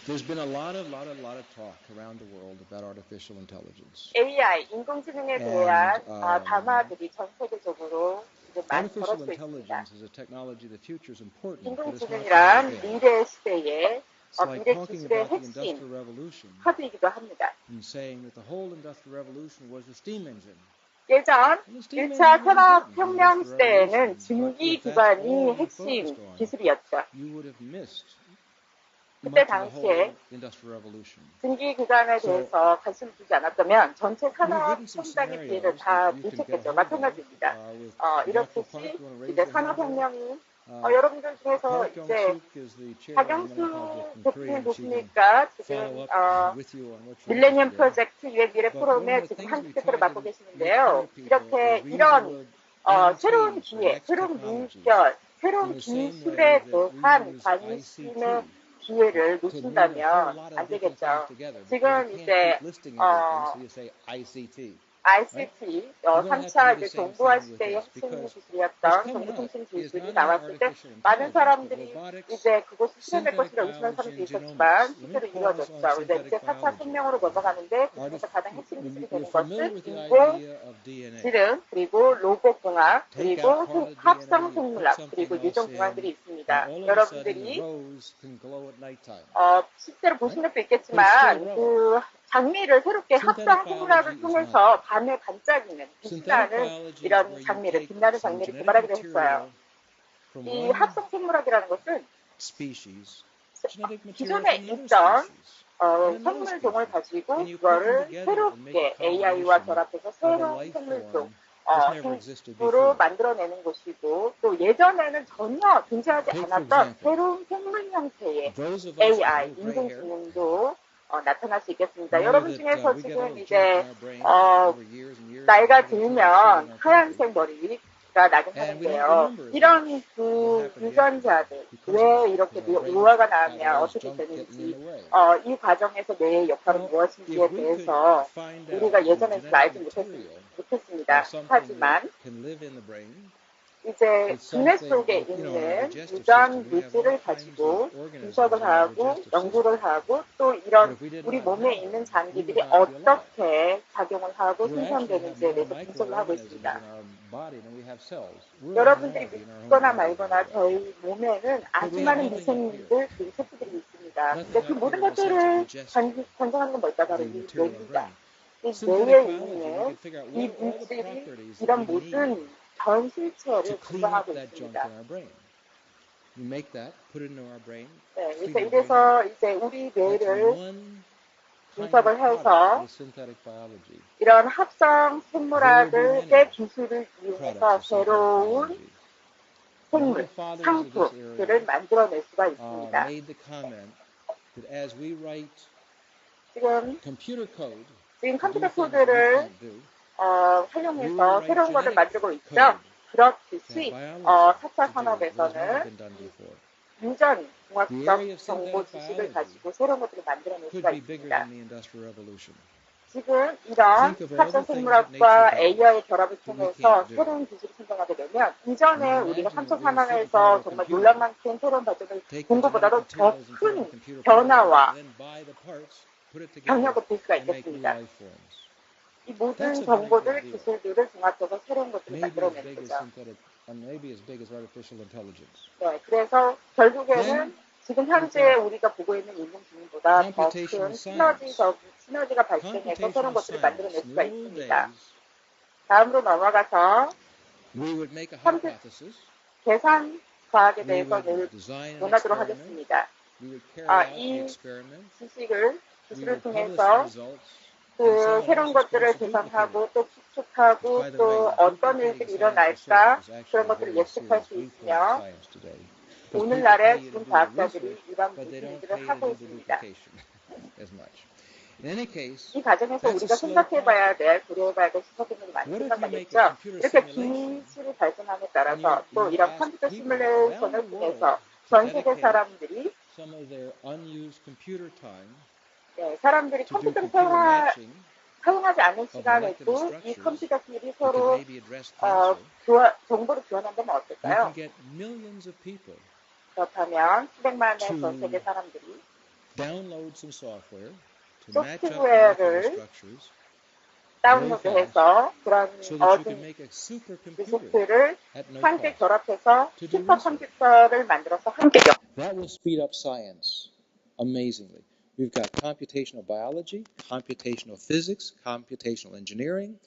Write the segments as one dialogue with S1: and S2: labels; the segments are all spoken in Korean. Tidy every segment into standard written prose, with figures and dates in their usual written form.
S1: There's been a lot of talk around the world about artificial intelligence.
S2: AI, 인공지능에 대한 담화들이 전 세계적으로 이제 많이
S1: Artificial
S2: 벌어지고 있습니다.
S1: intelligence is a technology the future is important, but it's not
S2: 인공지능이란
S1: today.
S2: 미래 시대의
S1: It's like
S2: 미래
S1: talking
S2: 기술의
S1: about the
S2: 핵심
S1: Industrial Revolution
S2: 카드이기도 합니다.
S1: and saying that the whole Industrial Revolution was the steam engine.
S2: 예전 1차 산업혁명 시대에는 증기 기관이 핵심 기술이었죠.
S1: You would have missed
S2: 그때
S1: much of the whole
S2: 당시에
S1: Industrial Revolution.
S2: 증기 기관에 대해서 관심을 두지 않았다면 전체 산업 성장의 기회를 다 놓쳤겠죠. 마찬가지입니다. 이렇듯이 이제 산업혁명이 여러분들 중에서 이제 박영수 대표님 보시니까 지금 밀레니엄 프로젝트 유엔 미래 포럼에 지금 한국 대표를 맡고 계시는데요. 이렇게 이런 새로운 기회, 새로운 물결, 새로운 기술에 대한 관심의 기회를 놓친다면 안 되겠죠. 지금 이제 ICT, 3차 이제 정보화 시대의 핵심 기술이었던 정보통신 기술이 나왔을 때 많은 사람들이 이제 그것이 실현될 것이라 의심하는 사람들이 있었지만 실제로 이루어졌죠. 이제 4차 혁명으로 넘어가는데 그중에서 가장 핵심 기술이 되는 것은 인공지능, 그리고 로봇공학, 그리고 합성생물학, 그리고 유전공학들이 있습니다. 여러분들이 실제로 보신 적도 있겠지만 그 장미를 새롭게 합성생물학을 통해서 밤에 반짝이는 빛나는 이런 장미를 빛나는 장미를 개발하기로 했어요. 이 합성생물학이라는 것은 기존에 있던 생물종을 가지고 그거를 새롭게 AI와 결합해서 새로운 생물종 생으로 만들어내는 것이고 또 예전에는 전혀 존재하지 않았던 새로운 생물 형태의 AI, 인공지능도 나타날 수 있겠습니다. 여러분 중에서 지금 이제 나이가 들면 하얀색 머리가 나긴 하는데요. 이런 그 유전자들 왜 이렇게 노화가 나면 어떻게 되는지 이 과정에서 뇌의 역할은 무엇인지에 대해서 우리가 예전에는 알지 못했습니다. 하지만 이제 두뇌 속에 있는 유전 물질을 가지고 분석을 하고 연구를 하고 또 이런 우리 몸에 있는 장기들이 어떻게 작용을 하고 생성되는지에 대해서 분석을 하고 있습니다. 여러분들이 믿거나 말거나 저희 몸에는 아주 많은 미생물들 그리고 세포들이 있습니다. 근데 그 모든 것들을 관장하는 건 뭘까? 바로 이 뇌입니다. 이 뇌에 있는 이 물질이 이런 모든 전 실체를 구성하고 있습니다. 이래서 이제 우리 뇌를 분석을 해서 이런 합성 생물학의 기술을 이용해서 새로운 생물, 상품들을 만들어낼 수가 있습니다. 지금 컴퓨터 코드를 활용해서 새로운 것을 만들고 있죠. 그렇듯이 4차 산업에서는 유전 공학적 정보 지식을 가지고 새로운 것들을 만들어낼 수가 있습니다. 지금 이런 합성 생물학과 AI의 결합을 통해서 새로운 기술이 생성하게 되면 이전에 우리가 3차 산업에서 정말 놀랄만큼 새로운 발전을 본 것보다도 더 큰 변화와 경력을 볼 수가 있겠습니다. 이 모든 정보들, 기술들을 종합해서 새로운 것들을 만들어내는 거죠. 네, 그래서 결국에는 지금 현재 우리가 보고 있는 인공지능보다 더 큰 시너지가 발생해서 새로운 것들을 만들어낼 수가 있습니다. 다음으로 넘어가서 계산 과학에 대해서 논하도록 하겠습니다. 이 기술을 통해서 그 새로운 것들을 계산하고 또 추측하고 또 어떤 일들이 일어날까 그런 것들을 예측할 수 있으며 오늘날에 지금 과학자들이 이런 모든 일들을 하고 있습니다. 이 과정에서 우리가 생각해봐야 될, 고려해봐야 될 시사점들이 많이 생각하겠죠. 이렇게 기술이 발전함에 따라서 또 이런 컴퓨터 시뮬레이션을 통해서 전 세계 사람들이 사람들이 컴퓨터를 사용하지 않는 시간에도 이 컴퓨터끼리 서로 정보를 교환한다면 어떨까요? 그렇다면 수백만의 전 세계 사람들이 소프트웨어를 다운로드해서 그런 얻은 리소스를 함께 결합해서 슈퍼컴퓨터를 만들어서 함께
S1: That will speed up science amazingly. We've got computational biology, computational physics, computational engineering.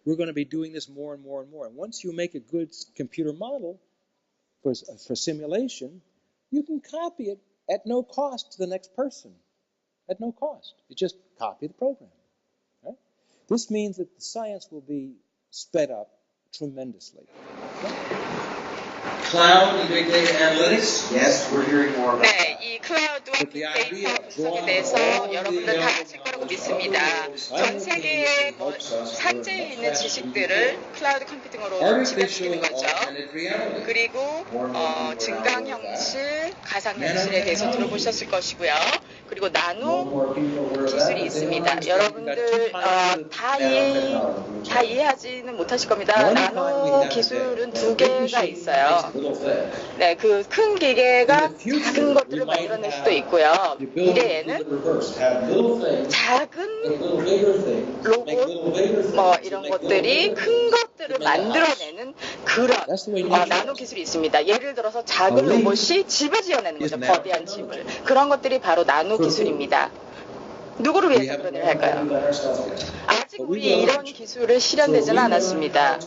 S1: We're going to be doing this more and more and more. And once you make a good computer model for simulation, you can copy it at no cost to the next person. At no cost. You just copy the program. Right? This means that the science will be sped up tremendously.
S3: Cloud and big data analytics? Yes, we're hearing more about
S2: 네, 이 클라우드와 빅데이터 분석에 대해서 여러분들 다 아실 거라고 믿습니다. 전 세계의 뭐 산재에 있는 지식들을 클라우드 컴퓨팅으로 집약시키는 거죠. 그리고 증강 형실, 가상 현실에 대해서 들어보셨을 것이고요. 그리고 나노 기술이 있습니다. 여러분들 다 이해하지는 못하실 겁니다. 나노 기술은 두 개가 있어요. 네, 그 큰 기계가 작은 것들을 만들어낼 수도 있고요. 미래에는 작은 로봇, 뭐 이런 것들이 큰 것들을 만들어내는 그런 나노 기술이 있습니다. 예를 들어서 작은 로봇이 집을 지어내는 거죠. 거대한 집을. 그런 것들이 바로 나노 기술입니다. 누구를 위해서 그런 일을 할까요? 아직 우리 이런 기술을 실현되지는 않았습니다.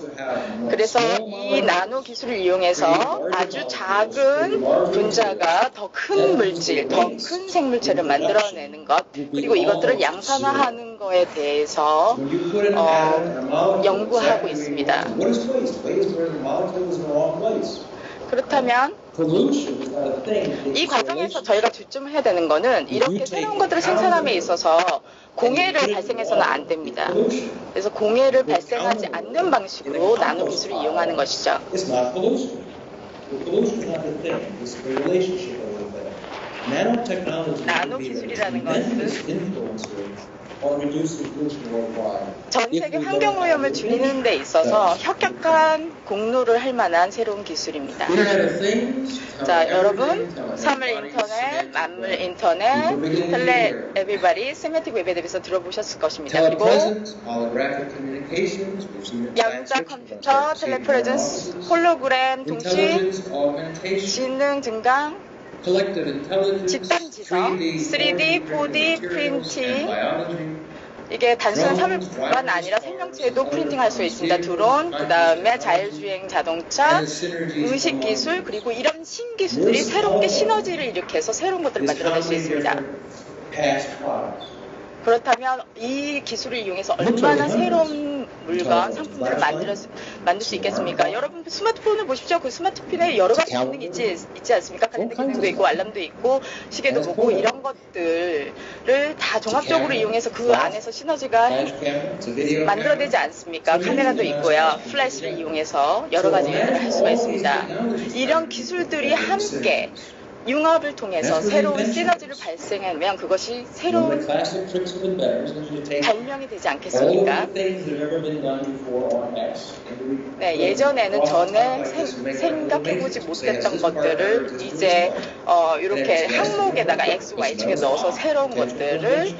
S2: 그래서 이 나노 기술을 이용해서 아주 작은 분자가 더 큰 물질, 더 큰 생물체를 만들어내는 것, 그리고 이것들을 양산화하는 거에 대해서 연구하고 있습니다. 그렇다면 이 과정에서 저희가 주춤해야 되는 거는 이렇게 새로운 것들을 생산함에 있어서 공해를 발생해서는 안 됩니다. 그래서 공해를 발생하지 않는 방식으로 나노 기술을 이용하는 것이죠. 나노 기술이라는 것은 전 세계 환경 오염을 줄이는 데 있어서 혁혁한 공로를 할 만한 새로운 기술입니다. 자, 여러분, 사물 인터넷, 만물 인터넷, 텔레 에비바디, 세메틱 웹에 대해서 들어보셨을 것입니다. 그리고 양자 컴퓨터, 텔레프레젠스, 홀로그램, 동시, 지능 증강, 집단 지성, 3D, 4D, 프린팅, 이게 단순한 사물뿐만 아니라 생명체도 프린팅할 수 있습니다. 드론, 그 다음에 자율주행 자동차, 의식 기술, 그리고 이런 신기술들이 새롭게 시너지를 일으켜서 새로운 것들을 만들어낼 수 있습니다. 그렇다면 이 기술을 이용해서 얼마나 새로운 물건, 상품들을 만들 수 있겠습니까? 여러분 스마트폰을 보십시오. 그 스마트폰에 여러 가지 기능이 있지 않습니까? 칼렌더 기능도 있고 알람도 있고 시계도 보고 이런 것들을 다 종합적으로 이용해서 그 안에서 시너지가 만들어내지 않습니까? 카메라도 있고요. 플래시를 이용해서 여러 가지 일들을 할 수가 있습니다. 이런 기술들이 함께 융합을 통해서 새로운 시너지를 발생하면 그것이 새로운 발명이 되지 않겠습니까? 네, 예전에는 전에 생각해보지 못했던 것들을 이제 이렇게 항목에다가 X, Y축에 넣어서 새로운 것들을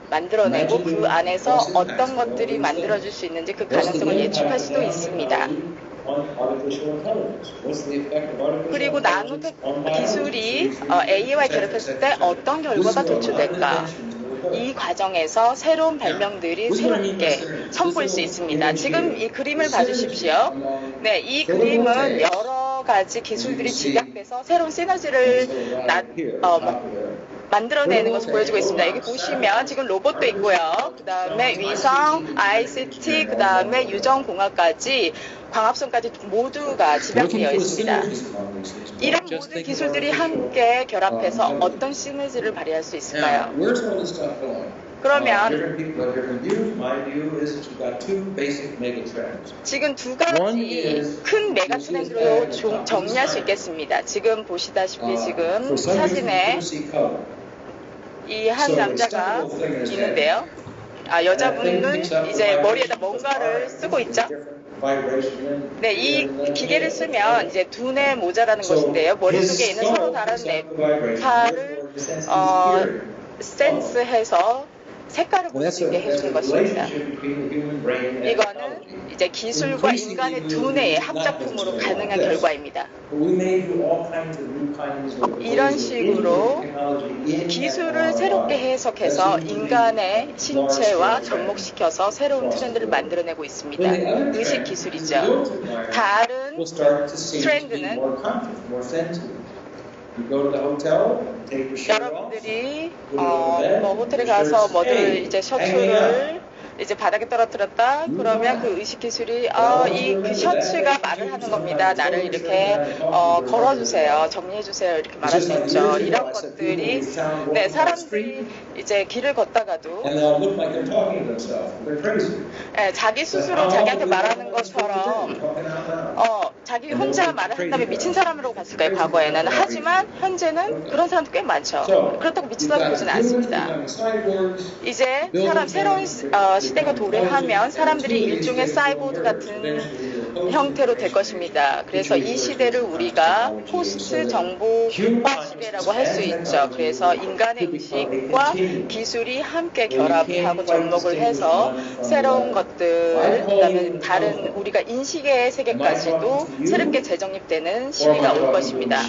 S2: 만들어내고 그 안에서 어떤 것들이 만들어질 수 있는지 그 가능성을 예측할 수도 있습니다. 그리고 나노 기술이 AI와 결합했을 때 어떤 결과가 도출될까? 이 과정에서 새로운 발명들이 새롭게 선보일 수 있습니다. 지금 이 그림을 봐주십시오. 네, 이 그림은 여러 가지 기술들이 집약돼서 새로운 시너지를 만들어내는 것을 보여주고 있습니다. 여기 보시면 지금 로봇도 있고요. 그 다음에 위성, ICT, 그 다음에 유전공학까지 광합성까지 모두가 집약되어 있습니다. 이런 모든 기술들이 함께 결합해서 어떤 시너지를 발휘할 수 있을까요? 그러면 지금 두 가지 큰 메가 트렌드로 정리할 수 있겠습니다. 지금 보시다시피 지금 사진에 이 한 남자가 있는데요. 여자분은 이제 머리에다 뭔가를 쓰고 있죠. 네, 이 기계를 쓰면 이제 두뇌 모자라는 것인데요. 머릿속에 있는 서로 다른 뇌파를 센스해서 색깔을 볼 수 있게 해주는 것입니다. 이거는 이제 기술과 인간의 두뇌의 합작품으로 가능한 결과입니다. 이런 식으로 기술을 새롭게 해석해서 인간의 신체와 접목시켜서 새로운 트렌드를 만들어내고 있습니다. 의식 기술이죠. 다른 트렌드는 여러분들이 뭐 호텔에 가서 뭐를 이제 셔츠를 이제 바닥에 떨어뜨렸다 그러면 그 의식 기술이 그 셔츠가 말을 하는 겁니다. 나를 이렇게 걸어주세요, 정리해주세요 이렇게 말할 수 있죠. 이런 것들이 네 사람들이 이제 길을 걷다가도 자기 스스로 자기한테 말하는 것처럼 자기 혼자 말을 한다면 미친 사람으로 봤을 거예요, 과거에는. 하지만 현재는 그런 사람도 꽤 많죠. 그렇다고 미치다고 보지는 않습니다. 이제 새로운 시대가 도래하면 사람들이 일종의 사이보드 같은 형태로 될 것입니다. 그래서 이 시대를 우리가 포스트 정보화 시대라고 할 수 있죠. 그래서 인간의 의식과 기술이 함께 결합하고 접목을 해서 새로운 것들, 그다음에 다른 우리가 인식의 세계까지도 새롭게 재정립되는 시기가 올 것입니다.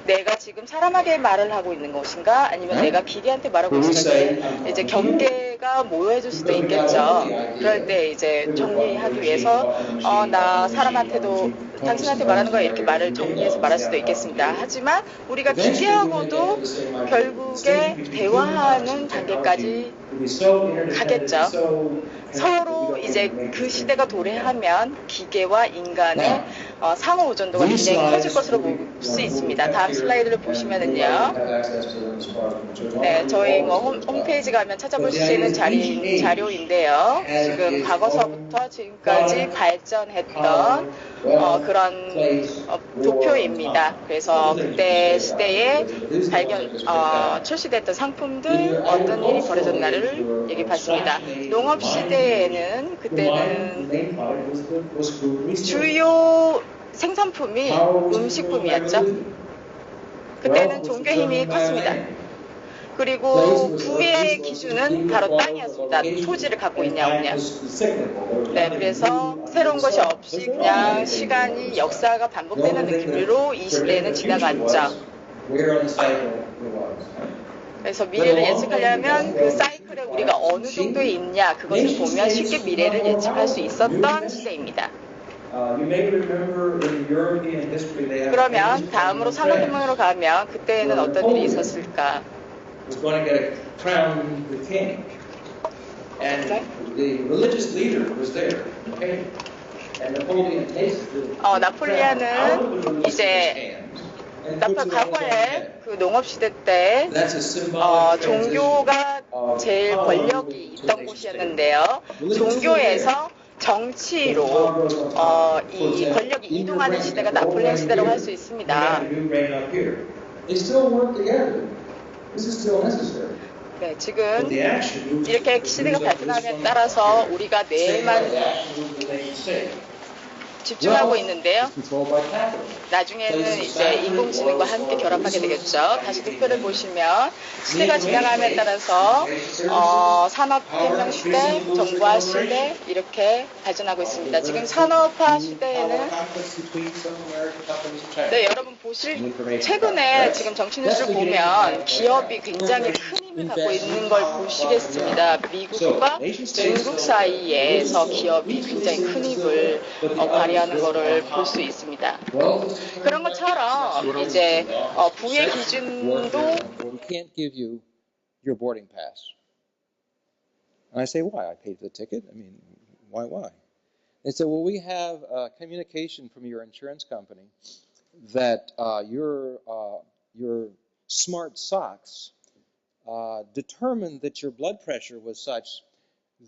S2: 내가 지금 사람에게 말을 하고 있는 것인가 아니면 내가 기계한테 말하고 있는가 이제 경계가 모여질 수도 있겠죠. 그럴 때 이제 정리하기 위해서 나 사람한테도 당신한테 말하는 거야 이렇게 말을 정리해서 말할 수도 있겠습니다. 하지만 우리가 기계하고도 결국에 대화하는 단계까지 가겠죠. 서로 이제 그 시대가 도래하면 기계와 인간의 상호 의존도가 굉장히 커질 것으로 볼 수 있습니다. 다음 슬라이드를 보시면은요. 네, 저희 홈페이지 가면 찾아볼 수 있는 자료인데요. 지금 과거서부터 지금까지 발전했던 그런 도표입니다. 그래서 그때 시대에 출시됐던 상품들 어떤 일이 벌어졌나를 얘기해봤습니다. 농업 시대에는 그때는 주요 생산품이 음식품이었죠. 그때는 종교의 힘이 컸습니다. 그리고 부의 기준은 바로 땅이었습니다. 토지를 갖고 있냐 없냐. 네, 그래서 새로운 것이 없이 그냥 시간이 역사가 반복되는 느낌으로 이 시대에는 지나갔죠. 그래서 미래를 예측하려면 그 사이클에 우리가 어느 정도에 있냐 그것을 보면 쉽게 미래를 예측할 수 있었던 시대입니다. 그러면 다음으로 산업혁명으로 가면 그때에는 어떤 일이 있었을까?
S3: Was going to get crown the king, and the religious leader was there. Okay, and Napoleon tasted.
S2: 나폴레옹은 이제 과거에 그 농업 시대 때 종교가 제일 권력이 있던 곳이었는데요. 종교에서 정치로 이 권력이 이동하는 시대가 나폴레옹 시대라고 할 수 있습니다. 네, 지금 이렇게 시대가 발전함에 따라서 우리가 내일만 집중하고 있는데요. 나중에는 이제 인공지능과 함께 결합하게 되겠죠. 다시 도표를 보시면 시대가 지나감에 따라서 산업혁명 시대, 정보화 시대 이렇게 발전하고 있습니다. 지금 산업화 시대에는 네, 여러분 최근에 지금 정치 뉴스를 보면 기업이 굉장히 큰 힘을 갖고 있는 걸 보시겠습니다. 미국과 중국 사이에서 기업이 굉장히 큰 힘을 발휘하는 것을 볼 수 있습니다. 그런 것처럼 이제 부의 기준도
S1: We can't give you your boarding pass. And I say, why? I paid the ticket. I mean, why? They say, well, we have communication from your insurance company that your smart socks determined that your blood pressure was such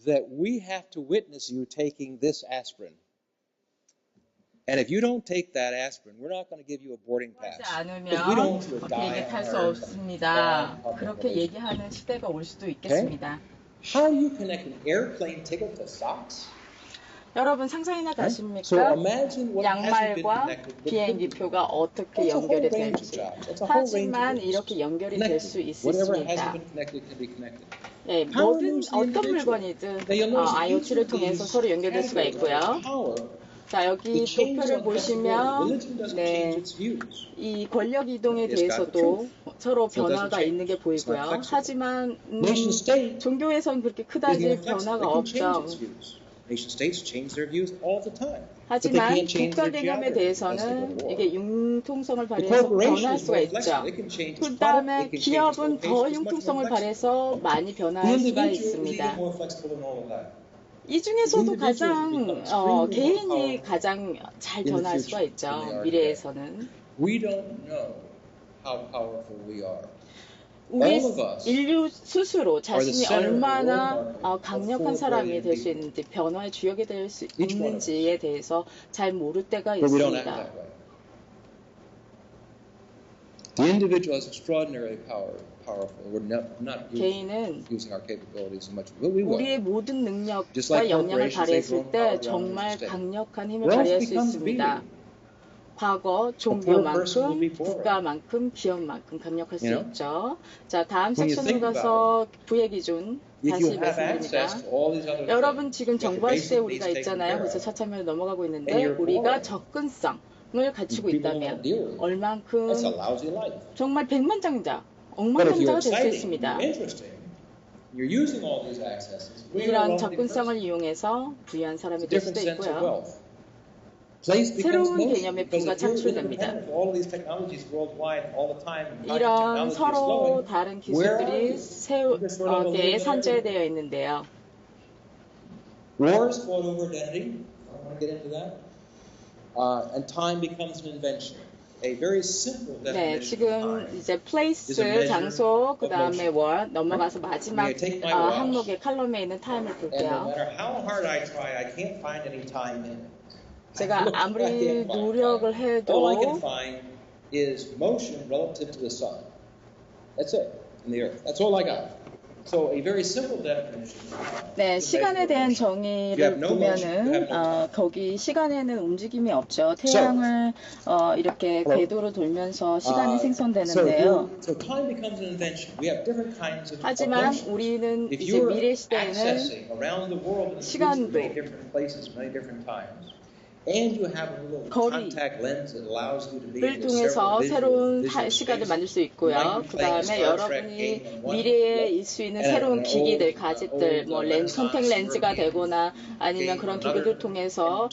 S1: that we have to witness you taking this aspirin. And if you don't take that aspirin, we're not going to give you a boarding pass.
S2: 않으면 비행기 탈 수 없습니다. 그렇게 얘기하는 시대가 올 수도 있겠습니다.
S1: How do you connect an airplane ticket to socks?
S2: 여러분 상상이나
S1: So
S2: 가십니까?
S1: imagine what hasn't been
S2: 양말과
S1: connected. but
S2: 비행기표가 어떻게
S1: That's a whole
S2: 연결이
S1: range of
S2: 될지.
S1: jobs. That's a whole range of
S2: 하지만
S1: jobs.
S2: 이렇게 연결이 될 수
S1: Connected. Whatever hasn't
S2: 있습니다.
S1: been connected can be connected.
S2: 네,
S1: Power
S2: 모든
S1: moves the
S2: 어떤
S1: individual.
S2: 물건이든
S1: Now you'll notice
S2: IoT를
S1: each of
S2: 통해서
S1: these
S2: 서로 연결될 수가
S1: categories
S2: 있고요.
S1: of power,
S2: 자, 여기
S1: the changes
S2: 도표를
S1: on flexibility.
S2: 보시면
S1: Religion doesn't change
S2: 네,
S1: its views.
S2: 이 권력 이동에
S1: It's got the
S2: 대해서도
S1: truth.
S2: 서로
S1: So it doesn't
S2: 변화가
S1: change.
S2: 있는 게
S1: It's not
S2: 보이고요.
S1: flexible.
S2: 하지만
S1: Nation state
S2: 종교에선 그렇게
S1: is
S2: 그다지
S1: more flexible.
S2: 변화가
S1: It can change
S2: 없죠.
S1: its views. Nation states change their views all the time. But they
S2: 하지만
S1: can't change
S2: 국가
S1: their
S2: 개념에
S1: geography as they go
S2: 대해서는
S1: to war.
S2: 이게 융통성을
S1: The
S2: 발휘해서
S1: corporation
S2: 변할
S1: is
S2: 수가
S1: more
S2: 있죠.
S1: flexible. It can change its
S2: 그
S1: product.
S2: 다음에
S1: It can change its
S2: 기업은
S1: location.
S2: 더
S1: It's much more
S2: 융통성을
S1: flexible.
S2: 발휘해서 많이
S1: The
S2: 변화할 수가
S1: individual is
S2: 있습니다.
S1: even more flexible than all of that.
S2: 이 중에서도
S1: The
S2: 가장
S1: individual becomes
S2: 개인이
S1: extremely
S2: 가장 잘
S1: in the
S2: 변화할 수가
S1: future
S2: 있죠.
S1: than they are
S2: 미래에서는.
S1: We don't know how powerful we are.
S2: 우리
S1: All of us
S2: 인류 스스로 자신이
S1: center of the
S2: 얼마나
S1: world market
S2: 강력한
S1: of 4
S2: 사람이
S1: billion
S2: 될 수
S1: people.
S2: 있는지 변화의 주역이 될 수
S1: Each one of us.
S2: 있는지에 대해서 잘 모를 때가
S1: But we don't act
S2: 있습니다.
S1: that way. The individual is extraordinarily powerful. We're not
S2: 개인은
S1: using our capabilities as much. But we will.
S2: 우리의 모든
S1: Just
S2: 능력과
S1: like
S2: 영향을
S1: corporations,
S2: 발휘했을
S1: they've grown
S2: 때
S1: power beyond
S2: 정말
S1: their state.
S2: 강력한 힘을
S1: Wealth
S2: 발휘할 수
S1: becomes
S2: 있습니다.
S1: being.
S2: 과거
S1: person will
S2: 종교만큼,
S1: be poorer.
S2: 국가만큼, 기업만큼 강력할 수
S1: You know?
S2: 있죠. 자, 다음
S1: When you
S2: 섹션으로
S1: think
S2: 가서 부의 기준
S1: If
S2: 다시
S1: you have
S2: 말씀드립니다.
S1: access to all these other
S2: 여러분
S1: things,
S2: 지금
S1: you have your
S2: 정보화 시대에
S1: basic
S2: 우리가
S1: needs taken
S2: 있잖아요.
S1: care
S2: 그래서
S1: of.
S2: 차차면을 넘어가고 있는데
S1: And you're
S2: 우리가
S1: poor.
S2: 접근성을 갖추고
S1: People don't
S2: 있다면
S1: deal with it.
S2: 얼만큼
S1: That's a lousy life.
S2: 정말 백만장자,
S1: But if you're
S2: 억만장자가 될 수
S1: exciting,
S2: 있습니다.
S1: you're interesting, you're using all these accesses, we are a
S2: 이런
S1: wealthy
S2: 접근성을
S1: person.
S2: 이용해서 부유한 사람이
S1: It's a
S2: 될 수도
S1: different sense of
S2: 있고요.
S1: wealth. Place becomes
S2: 새로운
S1: motion
S2: 개념의
S1: because
S2: 부가
S1: if you're
S2: 창출됩니다.
S1: independent of all of these technologies worldwide all the time, and
S2: 이런
S1: technology is
S2: 서로
S1: flowing,
S2: 다른
S1: where are
S2: 기술들이
S1: you? You're sort of a little
S2: 세계에
S1: bit
S2: 산재되어 있는데요.
S1: Wars fought over identity. I don't want to get into that. And time becomes an invention. A very simple
S2: 네,
S1: definition of
S2: 지금
S1: time.
S2: 이제 place,
S1: is a measure
S2: 장소, 그
S1: of
S2: 다음에
S1: motion.
S2: 월, 넘어가서 마지막
S1: May I take my watch?
S2: 항목의 칼럼에 있는 타임을
S1: And no
S2: 볼게요.
S1: matter how hard I try, I can't find any time in it.
S2: 제가
S1: I
S2: 아무리
S1: can't find
S2: 노력을
S1: time. All I can
S2: 해도
S1: find is motion relative to the sun. That's it, in the earth. That's all I got. So a very simple definition.
S2: 네,
S1: is a
S2: 시간에
S1: measure of
S2: 대한
S1: motion.
S2: 정의를
S1: You have no motion, you
S2: 보면은
S1: have no time.
S2: 거기 시간에는 움직임이 없죠. 태양을 이렇게
S1: Hello?
S2: 궤도로 돌면서 시간이 생성되는데요.
S1: So time becomes an invention. We have different kinds of
S2: 하지만
S1: motion.
S2: 우리는
S1: If
S2: 이제
S1: you're
S2: 미래 시대에는
S1: accessing around the world in
S2: 시간도
S1: many different places, many different times, and you have a little
S2: 거리,
S1: contact lens that allows you to be
S2: 를
S1: in
S2: 통해서
S1: several
S2: 새로운
S1: visual
S2: 시간을
S1: spaces,
S2: 만들 수
S1: you
S2: 있고요.
S1: might be
S2: 그
S1: playing a
S2: 다음에
S1: Star Trek
S2: 여러분이
S1: game on one
S2: 미래에
S1: level,
S2: 있을 수 있는
S1: and
S2: 새로운
S1: an
S2: 기기들,
S1: old,
S2: 가짓들, 뭐 컴택 렌즈가 되거나 아니면 그런 기기들 통해서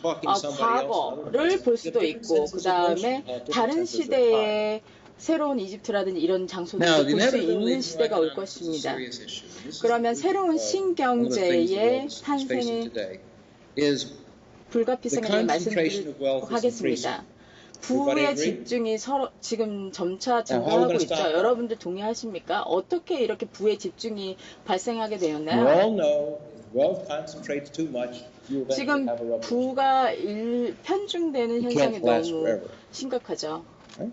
S2: 과거를 볼 수도 있고, 그 다음에 다른 시대의 새로운 이집트라든지 이런 장소들을 볼 수 있는 시대가 올 것입니다. 그러면 새로운 신경제의 탄생이 불가피성에 말씀드리도록 하겠습니다. 부의 집중이 서로 지금 점차 증가하고 있죠. 여러분들 동의하십니까? 어떻게 이렇게 부의 집중이 발생하게 되었나요? 지금 부가 편중되는 현상이 너무 심각하죠.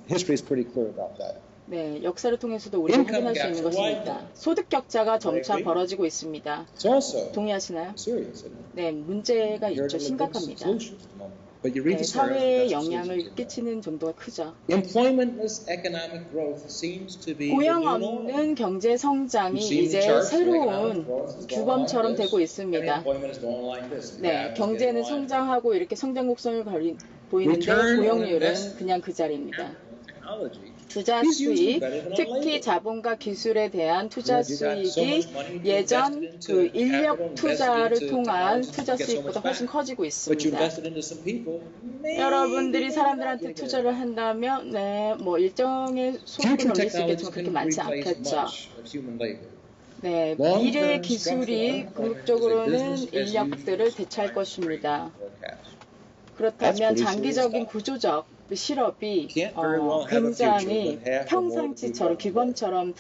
S1: History is pretty clear about that.
S2: 네, 역사를 통해서도 우리가 확인할 수 있는 것입니다. 소득 격차가 점차 벌어지고 있습니다.
S1: It's also
S2: 동의하시나요?
S1: serious, isn't it?
S2: 네, 문제가
S1: There are
S2: 있죠.
S1: no good
S2: 심각합니다.
S1: solutions at the moment. But you read
S2: 네,
S1: the stories,
S2: 사회에
S1: that's the
S2: 영향을
S1: solutions.
S2: 끼치는 정도가 크죠.
S1: Employmentless economic growth seems to be the
S2: 고용
S1: new norm.
S2: 없는 경제 성장이
S1: You've seen the
S2: 이제
S1: charts, the economic
S2: 새로운
S1: growth is going
S2: 규범처럼
S1: like this,
S2: 되고
S1: and
S2: 있습니다.
S1: employment is going like this.
S2: 네,
S1: Yeah, it's
S2: 경제는
S1: getting like
S2: 성장하고 이렇게 성장 곡선을 보이는데
S1: Return on
S2: 고용률은
S1: investment.
S2: 그냥 그 자리입니다.
S1: technology.
S2: 투자
S1: Is usually
S2: 수익,
S1: better than on
S2: 특히
S1: labor.
S2: 자본과 기술에 대한 투자
S1: You got so
S2: 수익이
S1: much money
S2: 예전
S1: invested
S2: 그
S1: into
S2: 인력
S1: capital,
S2: 투자를
S1: invested into
S2: 통한
S1: technology,
S2: 투자
S1: you get so
S2: 수익보다
S1: much
S2: 훨씬
S1: back.
S2: 커지고
S1: But you
S2: 있습니다.
S1: invested into some people, maybe
S2: 여러분들이
S1: not
S2: 사람들한테
S1: get
S2: 투자를 한다면 네, 뭐 일정의 소득을
S1: Future
S2: 올릴 수
S1: technologies
S2: 있겠지만 그렇게
S1: can
S2: 많지
S1: replace
S2: 않겠죠.
S1: much of human labor.
S2: 네,
S1: Long-term
S2: 미래의
S1: structural
S2: 기술이
S1: unemployment is a
S2: 궁극적으로는
S1: business as
S2: 인력들을
S1: usual
S2: 대체할
S1: time
S2: 것입니다.
S1: frame forecast.
S2: 그렇다면
S1: That's pretty
S2: 장기적인
S1: serious
S2: 구조적 실업이
S1: Can't very well have a
S2: 굉장히
S1: future with half or more
S2: 평상시처럼
S1: people
S2: 규범처럼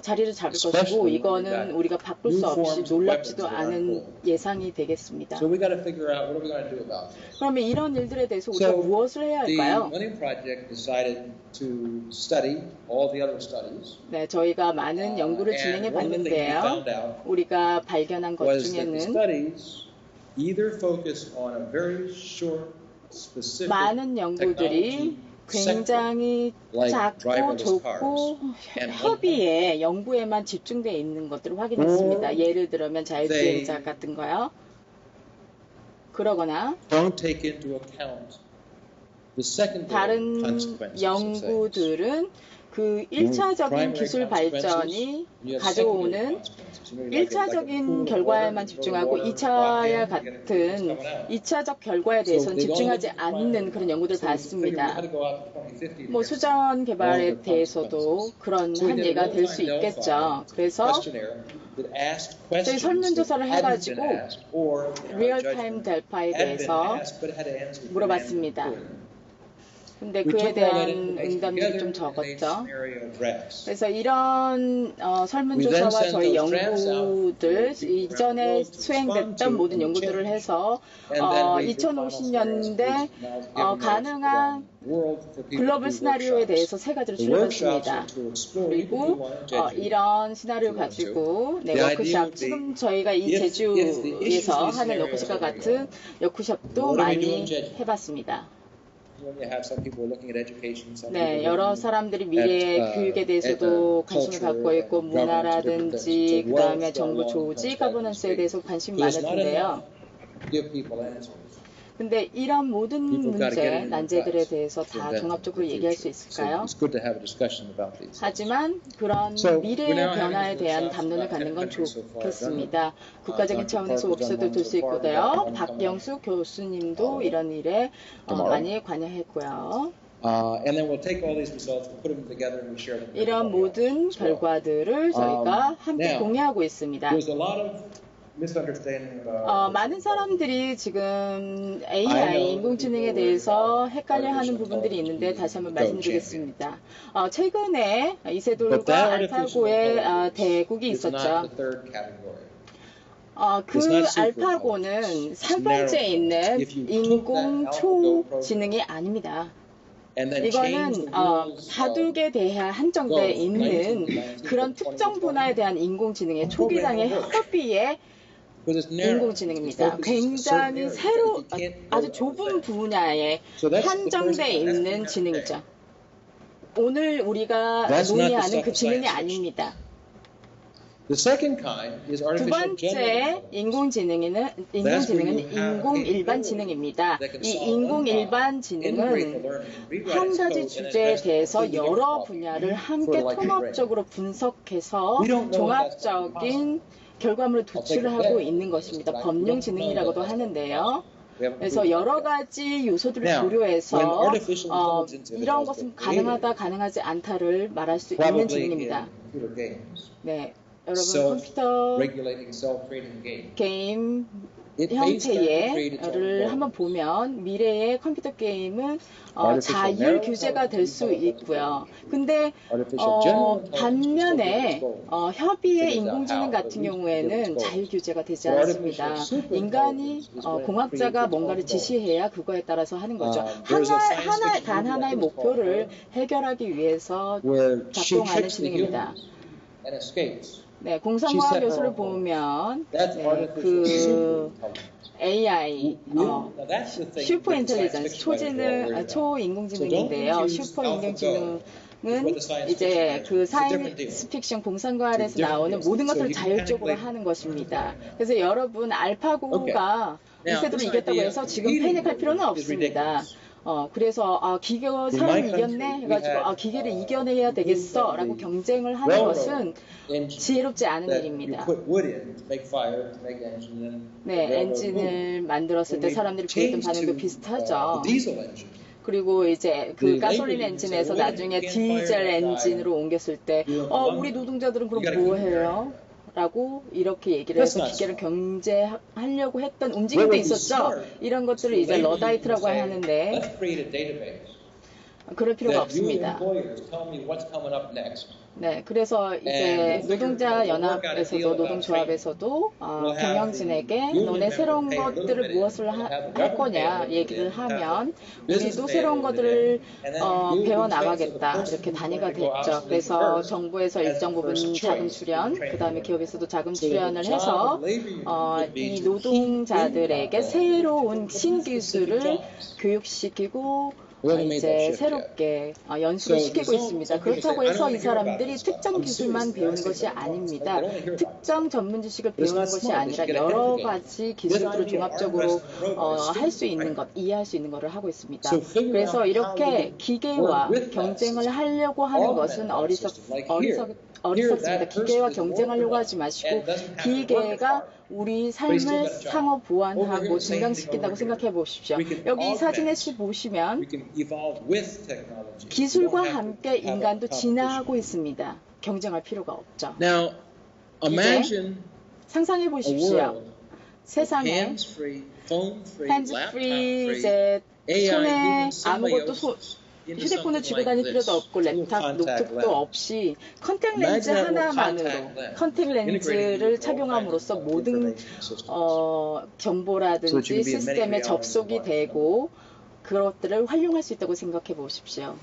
S2: 자리를 잡을 것이고
S1: Especially
S2: 이거는
S1: when
S2: 우리가 바꿀 수
S1: new
S2: 없이
S1: forms of
S2: 놀랍지도
S1: weapons that aren't
S2: 않은
S1: cool.
S2: 예상이 되겠습니다.
S1: So we got to figure out what are we going to do about this.
S2: 그러면 이런 일들에 대해서 우리가
S1: So
S2: 무엇을 해야
S1: the
S2: 할까요?
S1: Millennium Project decided to study all the other studies.
S2: 네, 저희가 많은 연구를
S1: And
S2: 진행해
S1: one of the things we
S2: 봤는데요.
S1: found out
S2: 우리가 발견한 것
S1: was that the
S2: 중에는
S1: studies either focus on a very short, specific
S2: 많은 연구들이 굉장히 작고 좁고 협의에 연구에만 집중되어 있는 것들을 확인했습니다. 예를 들면 자율주행차 같은 거요. 그러거나
S1: don't take into account the secondary
S2: 다른
S1: consequences.
S2: 연구들은 그 1차적인 기술 발전이 가져오는 1차적인 결과에만 집중하고 2차와 같은 2차적 결과에 대해서는 집중하지 않는 그런 연구들을 봤습니다. 뭐 수전 개발에 대해서도 그런 한 예가 될 수 있겠죠. 그래서 저희 설문조사를 해가지고 리얼타임 델파에 대해서 물어봤습니다. 근데 그에 대한 응답률이 좀 적었죠. 그래서 이런 설문조사와 저희 연구들, 이전에 수행됐던 모든 연구들을 해서 2050년대 가능한 글로벌 시나리오에 대해서 3가지를 추려봤습니다. 그리고 이런 시나리오 가지고 워크숍, 지금 저희가 이 제주에서 하는 워크숍과 같은 워크숍도 많이 해봤습니다. 네, 여러 사람들이 미래의 교육에 대해서도 관심을 갖고 있고 문화라든지 그 다음에 정부 조직, 가버넌스에 대해서 관심이 많을 텐데요. 근데 이런 모든 문제, 난제들에 대해서 다 종합적으로 얘기할 수 있을까요? 하지만 그런 미래의 변화에 대한 담론을 갖는 건 좋겠습니다. 국가적인 차원에서 워크숍도 들 수 있고요. 박영수 교수님도 이런 일에 많이 관여했고요. 이런 모든 결과들을 저희가 함께 공유하고 있습니다. 많은 사람들이 지금 AI, 인공지능에 대해서 헷갈려하는 부분들이 있는데 다시 한번 말씀드리겠습니다. 최근에 이세돌과 알파고의 대국이 있었죠. 그 알파고는 3번째에 있는 인공 초지능이 아닙니다. 이거는 바둑에 대해 한정되어 있는 그런 특정 분야에 대한 인공지능의 초기장의 협의에 인공지능입니다. 굉장히 아주 좁은 분야에 한정되어 있는 지능이죠. 오늘 우리가 논의하는 그 지능이 아닙니다. 두 번째 인공지능은 인공 일반 지능입니다. 이 인공 일반 지능은 한 가지 주제에 대해서 여러 분야를 함께 통합적으로 분석해서 종합적인 결과물을 도출을 하고 있는 것입니다. 법령 지능이라고도 하는데요. 그래서 여러 가지 요소들을 고려해서 이런 것은 가능하다, 가능하지 않다를 말할 수 있는 지능입니다. 네, 여러분 컴퓨터 게임 형태를 한번 보면 미래의 컴퓨터 게임은 자율 규제가 될 수 있고요. 근데 반면에 협의의 인공지능 같은 경우에는 자율 규제가 되지 않습니다. 인간이 공학자가 뭔가를 지시해야 그거에 따라서 하는 거죠. 단 하나의 목표를 해결하기 위해서 작동하는 지능입니다. 네, 공상과학 요소를 보면 그 AI, 슈퍼 인텔리전스, 초인공지능인데요. 슈퍼 인공지능은 이제 그 사이언스 픽션 공상과학에서 나오는 모든 것들을 자율적으로 하는 것입니다. 그래서 여러분 알파고가 이세돌을 이겼다고 해서 지금 패닉할 필요는 없습니다. 그래서 사람이 이겼네 해가지고 기계를 이겨내야 되겠어 라고 경쟁을 하는 것은 지혜롭지 않은 일입니다. 네, 엔진을 만들었을 때 사람들이 보였던 반응도 비슷하죠. 그리고 이제 그 가솔린 엔진에서 나중에 디젤 엔진으로 옮겼을 때 우리 노동자들은 그럼 뭐 해요? 라고 이렇게 얘기를 해서 기계를 경제하려고 했던 움직임도 있었죠. 이런 것들을 이제 러다이트라고 하는데 그럴 필요가
S3: that you
S2: 없습니다.
S3: employers tell me what's coming up next.
S2: 네, 그래서 이제 노동자 연합에서도 노동조합에서도 경영진에게 너네 새로운 것들을 무엇을 할 거냐 얘기를 하면 우리도 새로운 것들을 배워나가겠다 이렇게 단위가 됐죠. 그래서 정부에서 일정 부분 자금 출연, 그 다음에 기업에서도 자금 출연을 해서 이 노동자들에게 새로운 신기술을 교육시키고 이제 새롭게 연수를 시키고 있습니다. 그렇다고 해서 이 사람들이 특정 기술만 배우는 것이 아닙니다. 특정 전문 지식을 배우는 것이 아니라 여러 가지 기술들을 종합적으로 할 수 있는 것, 이해할 수 있는 것을 하고 있습니다. 그래서 이렇게 기계와 경쟁을 하려고 하는 것은 어리석습니다. 기계와 경쟁하려고 하지 마시고 기계가 우리 삶을 상호 보완하고 증강시킨다고 생각해 보십시오. 여기 이 사진에 보시면 기술과 함께 인간도 진화하고 있습니다. 경쟁할 필요가 없죠.
S1: Now, imagine
S2: 상상해 보십시오. 세상에 핸즈프리 이제 손에 아무것도 휴대폰을 쥐고 다닐 필요도 없고 랩탑, 노트북도 없이 컨택 렌즈 하나만으로 컨택 렌즈를 착용함으로써 모든 정보라든지 시스템에 접속이 되고 그것들을 활용할 수 있다고 생각해 보십시오.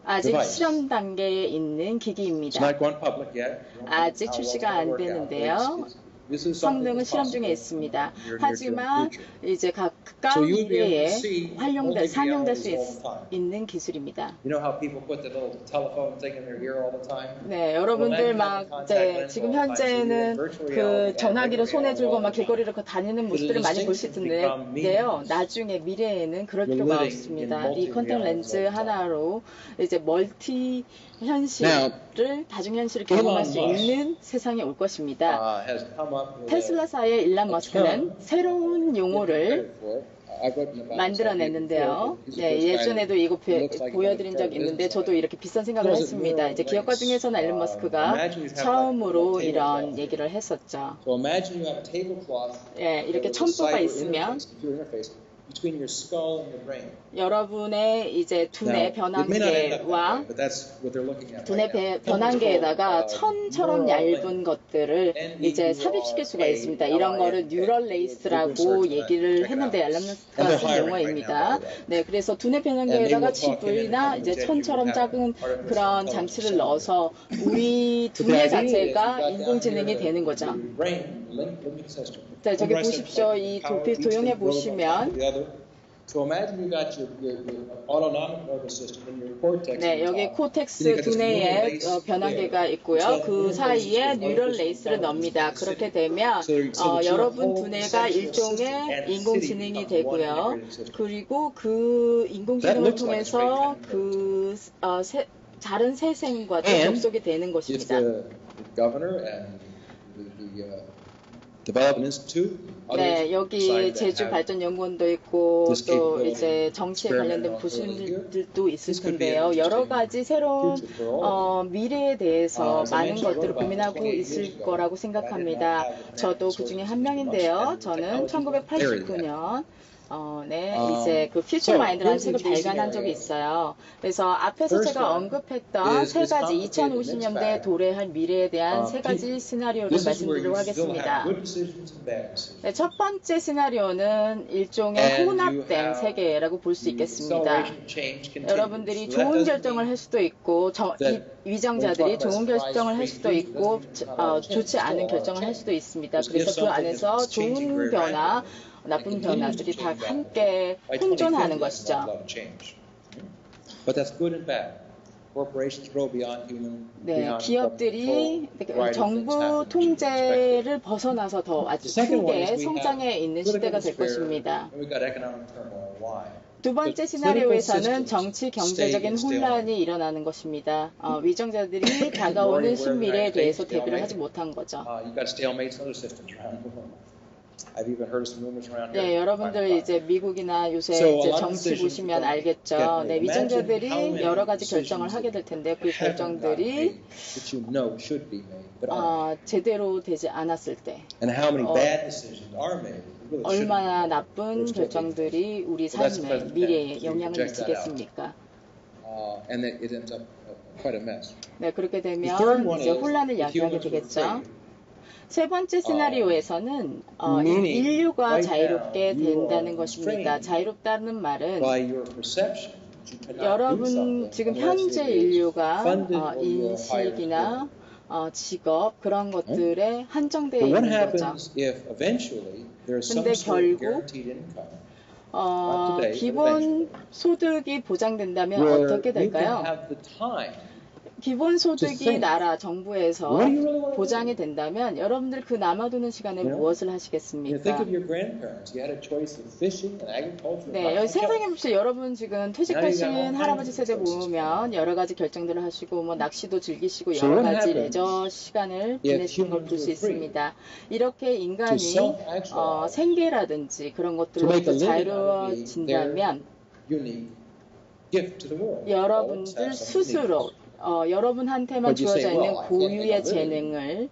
S2: 아직 실험 단계에 있는 기기입니다. 아직 출시가 안 되는데요. 성능은 실험 중에 있습니다. 하지만 이제 가까운 미래에 상용될 수 있는 기술입니다. 네, 여러분들 막 이제 지금 현재는 그 전화기를 손에 들고 막 길거리를 다니는 모습들을 많이 볼 수 있는데요. 나중에 미래에는 그럴 필요가 없습니다. 이 컨택 렌즈 하나로 이제 멀티 현실을 다중현실을 경험할 수 있는 세상이 올 것입니다. 테슬라사의 일론 머스크는 새로운 용어를 만들어냈는데요. 네, 예전에도 이거 보여드린 적이 있는데 저도 이렇게 비싼 생각을 했습니다. 이제 기업가 중에서는 일론 머스크가 처음으로 이런 얘기를 했었죠. 네, 이렇게 첨부가 있으면 여러분의 이제 두뇌 변환계와 두뇌 변환계에다가 천처럼 얇은 것들을 이제 삽입시킬 수가 있습니다. 이런 거를 뉴럴 레이스라고 얘기를 했는데 앨런머스크가 쓴 용어입니다. 네, 그래서 두뇌 변환계에다가 칩이나 이제 천처럼 작은 그런 장치를 넣어서 우리 두뇌 자체가 인공지능이 되는 거죠. 네, 저기 보십시오. 이 도형에 보시면 네, 여기 코텍스 두뇌에 변환계가 있고요. 그 사이에 뉴럴 레이스를 넣습니다. 그렇게 되면 여러분 두뇌가 일종의 인공지능이 되고요. 그리고 그 인공지능을 통해서 그 다른 세생과도 접속이 되는 것입니다. 네, 여기 제주발전연구원도 있고 또 이제 정치에 관련된 부수들도 있을 텐데요. 여러 가지 새로운 미래에 대해서 많은 것들을 고민하고 있을 거라고 생각합니다. 저도 그 중에 한 명인데요. 저는 1989년 네, 이제 그 퓨처 마인드라는 책을 발간한 적이 있어요. 그래서 앞에서 제가 언급했던 세 가지 2050년대에 도래할 미래에 대한 세 가지 시나리오를 말씀드리도록 하겠습니다. 네, 첫 번째 시나리오는 일종의 혼합된 세계라고 볼 수 있겠습니다. 여러분들이 좋은 결정을 할 수도 있고 위정자들이 좋은 결정을 할 수도 있고 좋지 않은 결정을 할 수도 있습니다. 그래서 그 안에서 좋은 변화, 나쁜 변화들이 다 함께 공존하는 것이죠. 네, 기업들이 정부 통제를 벗어나서 더 아주 크게 성장해 있는 시대가 될 것입니다. 두 번째 시나리오에서는 정치 경제적인 혼란이 일어나는 것입니다. 위정자들이 다가오는 신미래에 대해서 대비를 하지 못한 거죠.
S1: I've even heard some rumors around here.
S2: 네, 여러분들 이제 미국이나 요새
S1: So a
S2: 이제
S1: lot of
S2: 정치
S1: decisions
S2: 보시면
S1: don't
S2: 알겠죠.
S1: get
S2: 네,
S1: made. Imagine
S2: 위정자들이
S1: how many
S2: 여러 가지
S1: decisions
S2: 결정을 하게 될 텐데 그
S1: haven't gotten
S2: 결정들이
S1: made that you know should be made, but aren't.
S2: 제대로 되지 않았을 때
S1: And how many bad decisions are made that really shouldn't
S2: 얼마나
S1: be made.
S2: 나쁜 결정들이 우리 삶에 미래에 영향을 미치겠습니까?
S1: And it ends up quite a mess.
S2: 네, 그렇게 되면
S1: The third one
S2: 이제
S1: is
S2: 혼란을
S1: if
S2: 야기하게
S1: humans were
S2: 되겠죠.
S1: free.
S2: 세 번째 시나리오에서는
S1: meaning
S2: 인류가
S1: right
S2: 자유롭게
S1: now you
S2: 된다는
S1: are
S2: 것입니다.
S1: restrained
S2: 자유롭다는 말은
S1: By your perception, you cannot do
S2: 여러분
S1: something
S2: 지금
S1: unless
S2: 현재
S1: it is
S2: 인류가
S1: funded or you are hired to do
S2: 인식이나 직업 그런 것들에 한정되어
S1: it. But what
S2: 있는 거죠.
S1: happens if eventually there is some
S2: 근데
S1: sort of
S2: 결국
S1: guaranteed income not today, but
S2: 기본
S1: eventually,
S2: 소득이 보장된다면
S1: where
S2: 어떻게
S1: you can
S2: 될까요?
S1: have the time
S2: 기본
S1: to
S2: 소득이
S1: think,
S2: 나라 정부에서
S1: what do you really want to
S2: 보장이
S1: do?
S2: 된다면 여러분들 그 남아도는 시간에
S1: You know?
S2: 무엇을
S1: You think
S2: 하시겠습니까?
S1: of your grandparents. You had a choice of fishing and agriculture.
S2: 네,
S1: and
S2: 여기
S1: hunting.
S2: 세상에 보시 여러분 지금 퇴직하신 할아버지 세대 보면 여러 가지 결정들을 하시고 뭐 낚시도 즐기시고
S1: So
S2: 여러
S1: what
S2: 가지
S1: happens
S2: 레저 시간을
S1: if
S2: 보내시는 걸 볼 수
S1: humans were free
S2: 있습니다. 이렇게 인간이
S1: to self-actualize,
S2: 생계라든지 그런
S1: to make a
S2: 것들로부터
S1: living out of their
S2: 자유로워진다면
S1: unique gift to the world. All of us
S2: 여러분들
S1: have something
S2: 스스로
S1: unique.
S2: 여러분한테만
S1: But you say,
S2: 주어져
S1: well,
S2: 있는
S1: I can't make a
S2: 고유의
S1: living
S2: 재능을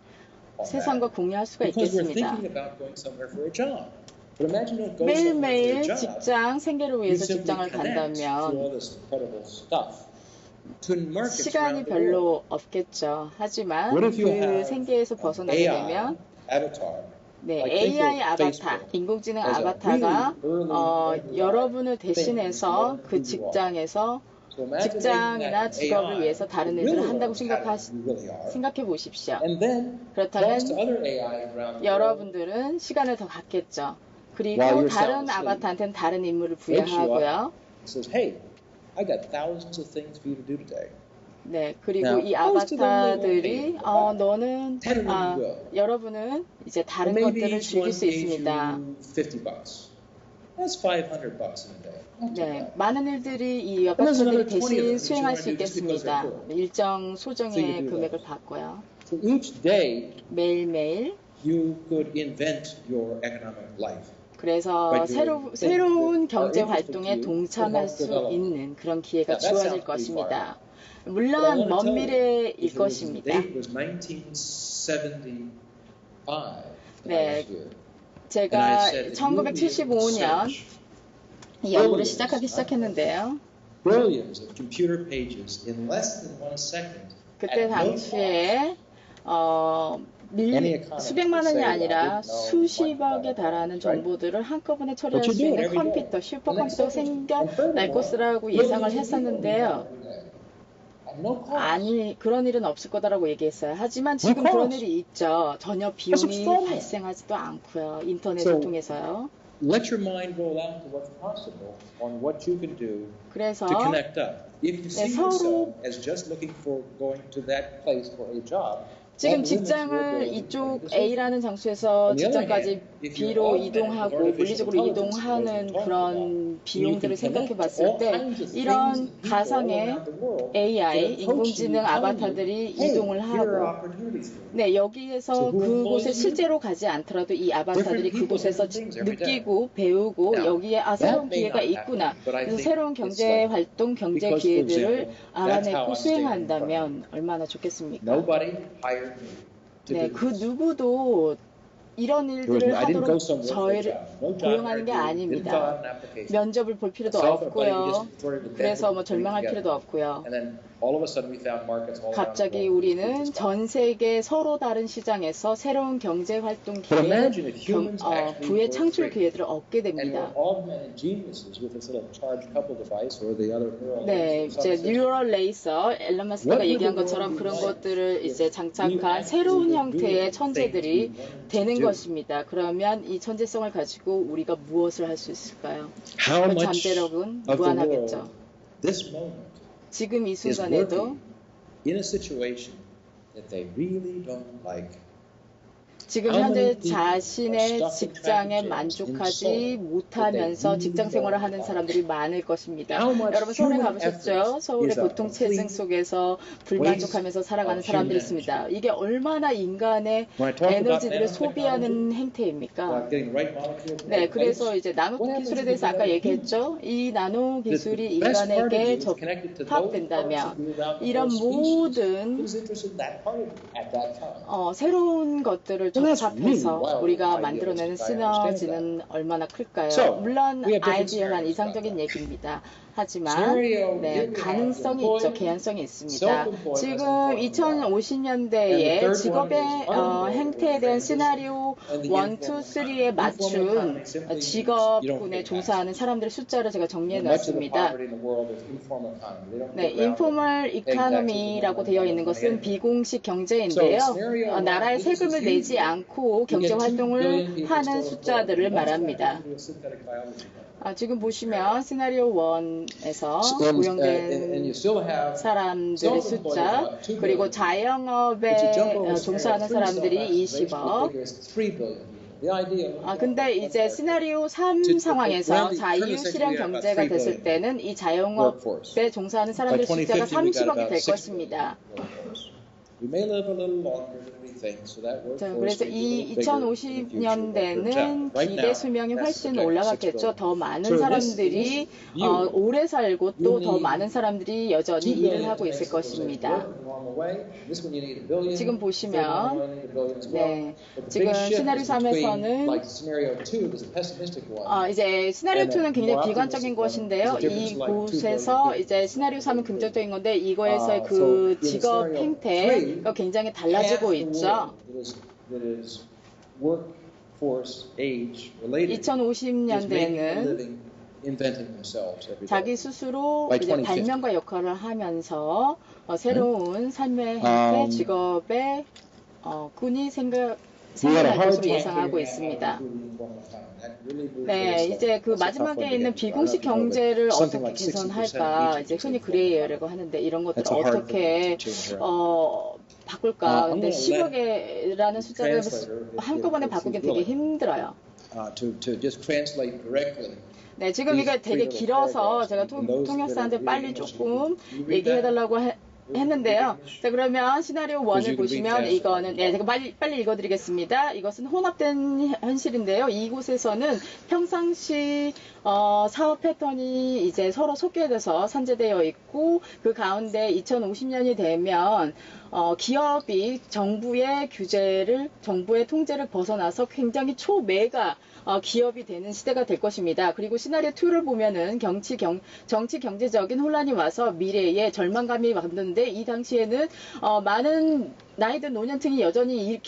S1: on
S2: 세상과
S1: that.
S2: 공유할 수가
S1: Because we're
S2: 있겠습니다.
S1: thinking about going somewhere for a job. But imagine you go somewhere for
S2: 매일매일
S1: a job.
S2: 직장, 생계를
S1: You
S2: 위해서
S1: simply
S2: 직장을
S1: connect to all
S2: 간다면
S1: this incredible stuff to markets
S2: 시간이
S1: around the world.
S2: 별로 없겠죠. 하지만
S1: What if you
S2: 그
S1: have
S2: 생계에서 벗어나게
S1: AI
S2: 되면
S1: avatar?
S2: 네,
S1: Like think
S2: AI
S1: of
S2: 아바타,
S1: Facebook
S2: 인공지능
S1: as a
S2: 아바타가
S1: really early
S2: 여러분을
S1: thing
S2: 대신해서
S1: to
S2: 그
S1: who you are.
S2: 직장에서
S1: So imagine
S2: 직장이나
S1: making that
S2: 직업을
S1: AI
S2: 위해서 다른
S1: really
S2: 일들을 한다고
S1: knows how you really are.
S2: 생각해 보십시오.
S1: And then
S2: 그렇다면
S1: talks to other AIs around the world.
S2: 여러분들은 시간을 더 갖겠죠. 그리고
S1: While you're
S2: 다른
S1: sound asleep.
S2: 아바타한테는 다른 임무를
S1: Wakes you
S2: 부여하고요.
S1: up and says, hey, I got thousands of things for you to do today.
S2: 네, 그리고
S1: Now,
S2: 이
S1: most of them
S2: 아바타들이
S1: they won't pay.
S2: 너는
S1: Ten of them will.
S2: 여러분은 이제 다른
S1: Or maybe
S2: 것들을
S1: each one
S2: 즐길 수
S1: pays you
S2: 있습니다.
S1: $50. That's $500 in a day. Not too
S2: 네,
S1: bad.
S2: 많은 일들이 이
S1: And there's
S2: 아바타들이
S1: another 20 of
S2: 대신
S1: them
S2: 수행할 수
S1: that you wanna do just because they're
S2: 있겠습니다.
S1: cool.
S2: 일정
S1: So you
S2: 소정의
S1: do
S2: 금액을
S1: those.
S2: 받고요.
S1: So each day
S2: 매일매일
S1: you could invent your economic life.
S2: 그래서
S1: By doing things
S2: 새로운
S1: that are
S2: 경제
S1: interesting
S2: 활동에
S1: to you,
S2: 동참할
S1: to help
S2: 수
S1: develop.
S2: 있는 그런 기회가
S1: Now, that sounds
S2: 주어질
S1: pretty
S2: 것입니다.
S1: But I
S2: 물론
S1: wanna
S2: 먼
S1: tell you,
S2: 미래일
S1: the
S2: 것입니다.
S1: date was 1975
S2: 네,
S1: when I was here.
S2: 제가
S1: And I said that you will be able to
S2: 1975년
S1: search
S2: 이 연구를 시작하기 시작했는데요.
S1: billions of computer pages in less than 1 second.
S2: 그때
S1: at no
S2: 당시에 수백만 원이 아니라 수십억에 달하는 정보들을 한꺼번에 처리할 수 있는 컴퓨터, 슈퍼컴퓨터가 생겨날 것이라고 예상을 했었는데요. 아니, 그런 일은 없을 거다라고 얘기했어요. 하지만 지금 그런 일이 있죠. 전혀 비용이 발생하지도 않고요. 인터넷을 통해서요.
S1: Let your mind roll out to what's possible on what you can do
S2: 그래서
S1: to connect up. If you see
S2: 서로
S1: yourself as just looking for going to that place for a job,
S2: 지금 직장을 이쪽 A라는 장소에서 직장까지 B로 이동하고 물리적으로 이동하는 그런 비용들을 생각해 봤을 때 이런 가상의 AI, 인공지능 아바타들이 이동을 하고 네, 여기에서 그곳에 실제로 가지 않더라도 이 아바타들이 그곳에서 느끼고 배우고 여기에 새로운 기회가 있구나. 그래서 새로운 경제 활동, 경제 기회들을 알아내고 수행한다면 얼마나 좋겠습니까? 네, 그 누구도 이런 일들을 하도록 저희를 고용하는 게 아닙니다. 면접을 볼 필요도 없고요. 그래서 뭐 절망할 필요도 없고요. 갑자기 우리는 전 세계 서로 다른 시장에서 새로운 경제 활동 기회, 부의 창출 기회들을 얻게 됩니다. 네, 이제 뉴럴 레이서, 앨런 머스크가 얘기한 것처럼 그런 것들을 이제 장착한 새로운 형태의 천재들이 되는 것입니다. 그러면 이 천재성을 가지고 우리가 무엇을 할 수 있을까요? 그 잠재력은 무한하겠죠. 지금 이 순간에도
S4: 지금 현재 자신의 직장에 만족하지 못하면서 직장 생활을 하는 사람들이 많을 것입니다. 여러분 서울에 가보셨죠? 서울의 보통체증 속에서 불만족하면서 살아가는 사람들이 있습니다. 이게 얼마나 인간의 에너지들을 소비하는 행태입니까? 네, 그래서 이제 나노 기술에 대해서 아까 얘기했죠? 이 나노 기술이 인간에게 접합된다면 이런 모든 새로운 것들을 접합해서 우리가 만들어내는 시너지는 얼마나 클까요? 물론 아이디어란 이상적인 얘기입니다. 하지만 네, 가능성이 있죠. 개연성이 있습니다. 지금 2050년대에 직업의 행태에 대한 시나리오 1, 2, 3에 맞춘 직업군에 종사하는 사람들의 숫자를 제가 정리해 놨습니다. 네, 인포멀 이코노미라고 되어 있는 것은 비공식 경제인데요. 나라에 세금을 내지 않고 경제 활동을 하는 숫자들을 말합니다. 지금 보시면 시나리오 1에서 고용된 사람들의 숫자, 그리고 자영업에 종사하는 사람들이 20억. 근데 이제 시나리오 3 상황에서 자유실현 경제가 됐을 때는 이 자영업에 종사하는 사람들의 숫자가 30억이 될 것입니다. 그래서 이 2050년대는 기대 수명이 훨씬 올라갔겠죠. 더 많은 사람들이 오래 살고 또 더 많은 사람들이 여전히 일을 하고 있을 것입니다. 지금 보시면 네, 지금 시나리오 3에서는 이제 시나리오 2는 굉장히 비관적인 것인데요. 이곳에서 이제 시나리오 3은 긍정적인 건데 이거에서의 그 직업 행태가 굉장히 달라지고 있죠. 2050년대에는 자기 스스로 이제 발명가 역할을 하면서 새로운 삶의 행태, 직업의 꾼이 생겨날 것으로 예상하고 있습니다. 네, 이제 그 마지막에 있는 비공식 경제를 어떻게 개선할까, 이제 흔히 그레이라고 하는데 이런 것들을 어떻게 바꿀까. 근데 10억이라는 숫자를 한꺼번에 바꾸기 되게 힘들어요. 네, 지금 이거 되게 길어서 제가 통역사한테 빨리 조금 얘기해달라고 했는데요. 자, 그러면 시나리오 1을 보시면 이거는 제가 빨리 읽어드리겠습니다. 이것은 혼합된 현실인데요. 이곳에서는 평상시 사업 패턴이 이제 서로 섞여져서 산재되어 있고 그 가운데 2050년이 되면 기업이 정부의 통제를 벗어나서 굉장히 초메가 기업이 되는 시대가 될 것입니다. 그리고 시나리오 2를 보면은 정치 경제적인 혼란이 와서 미래에 절망감이 왔는데 이 당시에는 많은 나이든 노년층이 여전히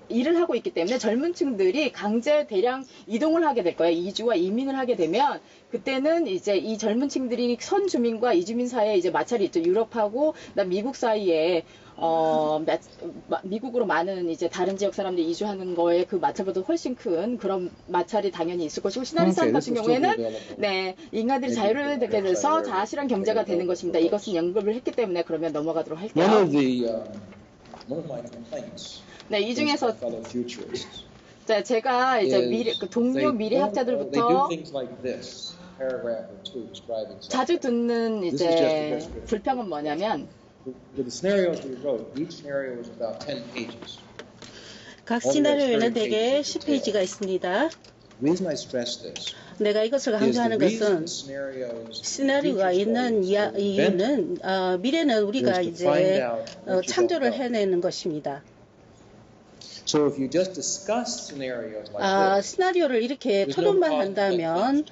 S4: 일을 하고 있기 때문에 젊은 층들이 강제 대량 이동을 하게 될 거예요. 이주와 이민을 하게 되면 그때는 이제 이 젊은 층들이 선주민과 이주민 사이에 이제 마찰이 있죠. 유럽하고 미국 사이에 미국으로 많은 이제 다른 지역 사람들이 이주하는 거에 그 마찰보다 훨씬 큰 그런 마찰이 당연히 있을 것이고 시나리오 3 같은 경우에는 네, 인간들이 자유를 얻게 돼서 자아실현 경제가 되는 것입니다. 이것은 연구를 했기 때문에 그러면 넘어가도록 할게요. 네, 이 중에서 제가 이제 동료 미래학자들부터 자주 듣는 이제 불평은 뭐냐면
S5: 각 시나리오에는 대개 10페이지가 있습니다. 내가 이것을 강조하는 것은 시나리오가 있는 이유는 미래는 우리가 이제 창조를 해내는 것입니다. 시나리오를 이렇게 토론만 한다면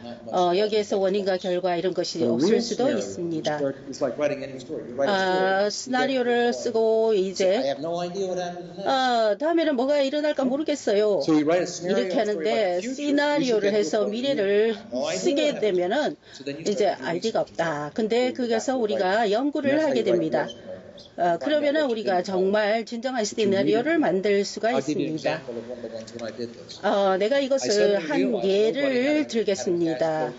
S5: 여기에서 원인과 결과 이런 것이 없을 수도 있습니다. 시나리오를 쓰고 이제 다음에는 뭐가 일어날까 모르겠어요. 이렇게 하는데 시나리오를 해서 미래를 쓰게 되면은 이제 아이디가 없다. 근데 거기서 우리가 연구를 하게 됩니다. 그러면은 우리가 정말 진정한 시나리오를 만들 수가 있습니다. 내가 이것을 한 예를 들겠습니다.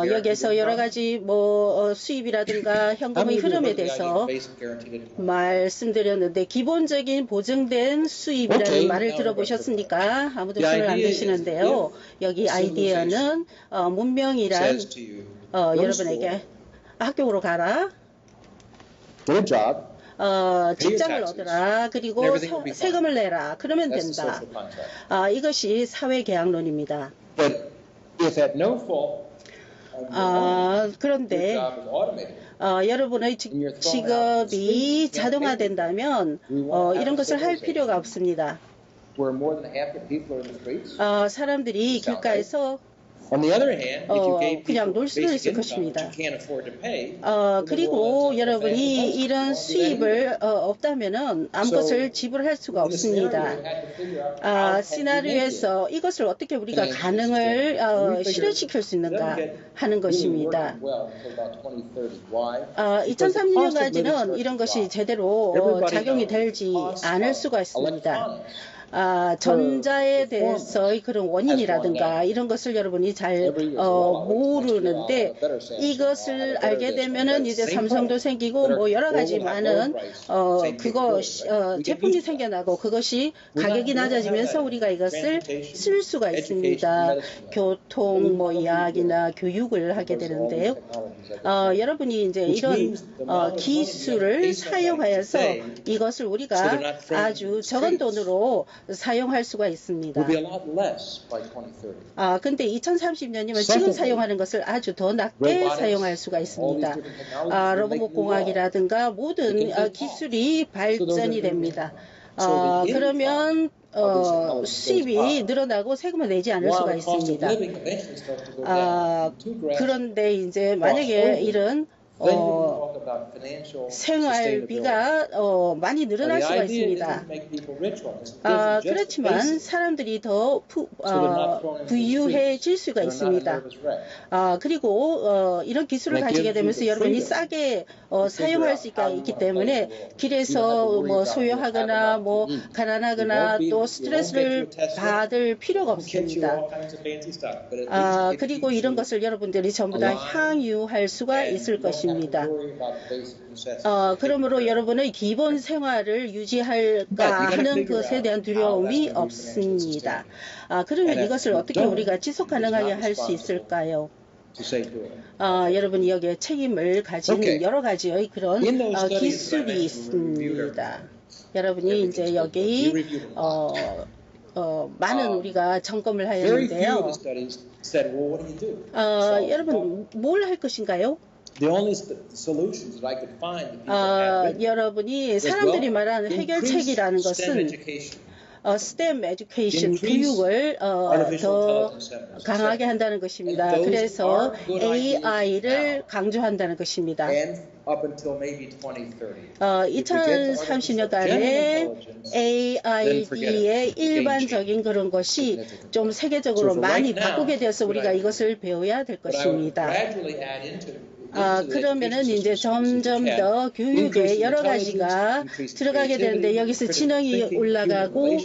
S5: 여기에서 여러 가지 뭐 수입이라든가 현금의 흐름에 대해서 말씀드렸는데 기본적인 보증된 수입이라는 말을 들어보셨습니까? 아무도 손을 안 드시는데요. 여기 아이디어는 문명이란 여러분에게 학교로 가라. 직장을 얻으라. 그리고 세금을 내라. 그러면 된다. 이것이 사회계약론입니다. 그런데 여러분의 직업이 자동화된다면 이런 것을 할 필요가 없습니다. 사람들이 길가에서 그냥 놀 수도 있을 것입니다. 그리고 여러분이 이런 수입을 없다면은 아무것을 지불할 수가 없습니다. 시나리오에서 이것을 어떻게 우리가 가능을 실현시킬 수 있는가 하는 것입니다. 2030년까지는 이런 것이 제대로 작용이 되지 않을 수가 있습니다. 전자에 대해서의 그런 원인이라든가 이런 것을 여러분이 잘 모르는데 이것을 알게 되면은 이제 삼성도 생기고 뭐 여러 가지 많은 제품이 생겨나고 그것이 가격이 낮아지면서 우리가 이것을 쓸 수가 있습니다. 교통 뭐 이야기나 교육을 하게 되는데요. 여러분이 이제 이런 기술을 사용하여서 이것을 우리가 아주 적은 돈으로 사용할 수가 있습니다. 근데 2030년이면 지금 사용하는 것을 아주 더 낮게 사용할 수가 있습니다. 로봇 공학이라든가 모든 기술이 발전이 됩니다. 그러면 수입이 늘어나고 세금을 내지 않을 수가 있습니다. 그런데 이제 만약에 이런 생활비가 많이 늘어날 수가 있습니다. 그렇지만 사람들이 더 부유해질 수가 있습니다. 그리고 이런 기술을 가지게 되면서 여러분이 싸게 사용할 수 있기 때문에 길에서 뭐 소요하거나 뭐 가난하거나 또 스트레스를 받을 필요가 없습니다. 그리고 이런 것을 여러분들이 전부 다 향유할 수가 있을 것입니다. 그러므로 여러분의 기본 생활을 유지할까 하는 것에 대한 두려움이 없습니다. 그러면 이것을 어떻게 우리가 지속 가능하게 할 수 있을까요? 여러분이 여기에 책임을 가진 여러 가지의 그런 기술이 있습니다. 여러분이 이제 여기 많은 우리가 점검을 하였는데요. 여러분 뭘 할 것인가요? 여러분이 사람들이 말하는 해결책이라는 것은 STEM education, 교육을 더 강하게 한다는 것입니다. 그래서 AI를 강조한다는 것입니다. 2030년까지 AI의 일반적인 그런 것이 좀 세계적으로 많이 바꾸게 되어서 우리가 이것을 배워야 될 것입니다. 그러면은 이제 점점 더 교육에 여러 가지가 들어가게 되는데 여기서 지능이 올라가고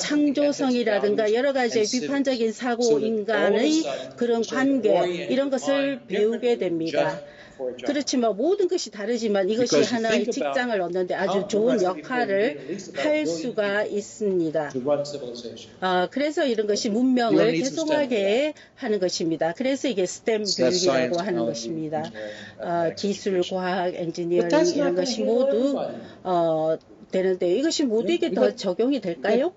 S5: 창조성이라든가 여러 가지의 비판적인 사고, 인간의 그런 관계 이런 것을 배우게 됩니다. 그렇지만 모든 것이 다르지만 이것이 하나의 직장을 얻는데 아주 좋은 역할을 할 수가 있습니다. 그래서 이런 것이 문명을 계속하게 하는 것입니다. 그래서 이게 STEM 교육이라고 하는 것입니다. 기술, 과학, 엔지니어링 이런 것이 모두 되는데 이것이 모두에게 더 적용이 될까요?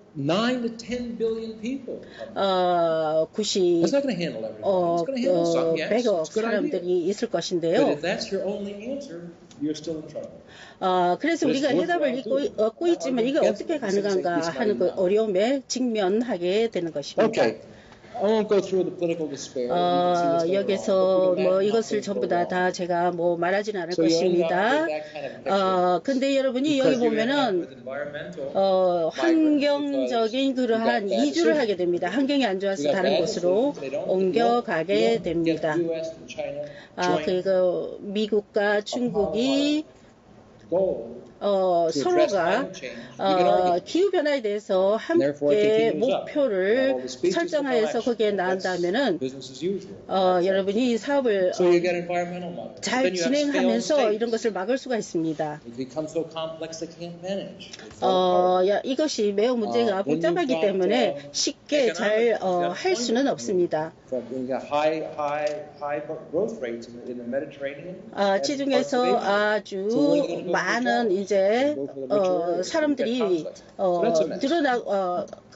S5: 100억 사람들이 있을 것인데요. 그래서 우리가 해답을 얻고 있지만 이게 어떻게 가능한가 하는 그 어려움에 직면하게 되는 것입니다. 여기서 뭐 이것을 전부 다 제가 뭐 말하지는 않을 것입니다. 근데 여러분이 여기 보면은 환경적인 그러한 이주를 하게 됩니다. 환경이 안 좋아서 다른 곳으로 옮겨가게 됩니다. 그리고 미국과 중국이 서로가 기후변화에 대해서 함께 목표를 설정하여서 거기에 나온다면은 여러분이 이 사업을 잘 진행하면서 이런 것을 막을 수가 있습니다. 이것이 매우 문제가 복잡하기 때문에 쉽게 잘 할 수는 없습니다. 지중해에서 아주 많은 이제 사람들이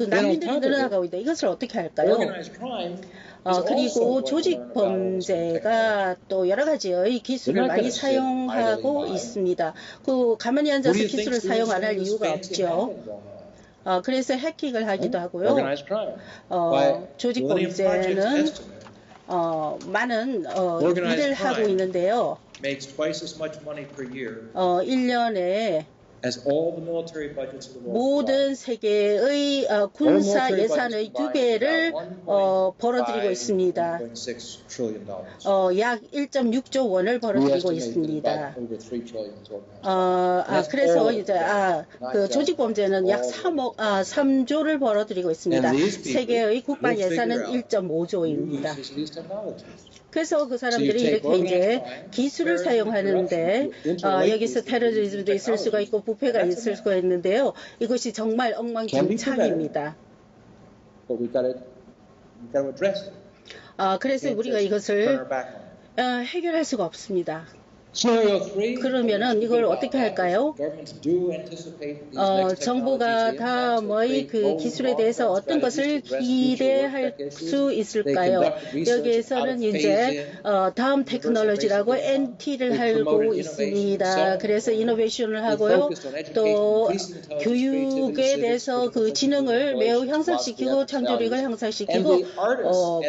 S5: 난민들이 늘어나고 있다. 이것을 어떻게 할까요? 그리고 조직 범죄가 또 여러 가지의 기술을 많이 사용하고 있습니다. 가만히 앉아서 기술을 사용 안 할 이유가 없죠. 그래서 해킹을 하기도 하고요. 조직 범죄는 많은 일을 하고 있는데요. 1년에 모든 세계의 군사 예산의 2배를 벌어들이고 있습니다. 약 1.6조 원을 벌어들이고 있습니다. 그래서 이제 그 조직 범죄는 약 3조를 벌어들이고 있습니다. 세계의 국방 예산은 1.5조입니다. 그래서 그 사람들이 이렇게 이제 기술을 사용하는데 여기서 테러리즘도 있을 수가 있고 부패가 있을 수가 있는데요. 이것이 정말 엉망진창입니다. 그래서 우리가 이것을 해결할 수가 없습니다. 그러면은 이걸 어떻게 할까요? 정부가 다음의 그 기술에 대해서 어떤 것을 기대할 수 있을까요? 여기에서는 이제 다음 테크놀로지라고 NT를 하고 있습니다. 그래서 이노베이션을 하고요. 또 교육에 대해서 그 지능을 매우 향상시키고 창조력을 향상시키고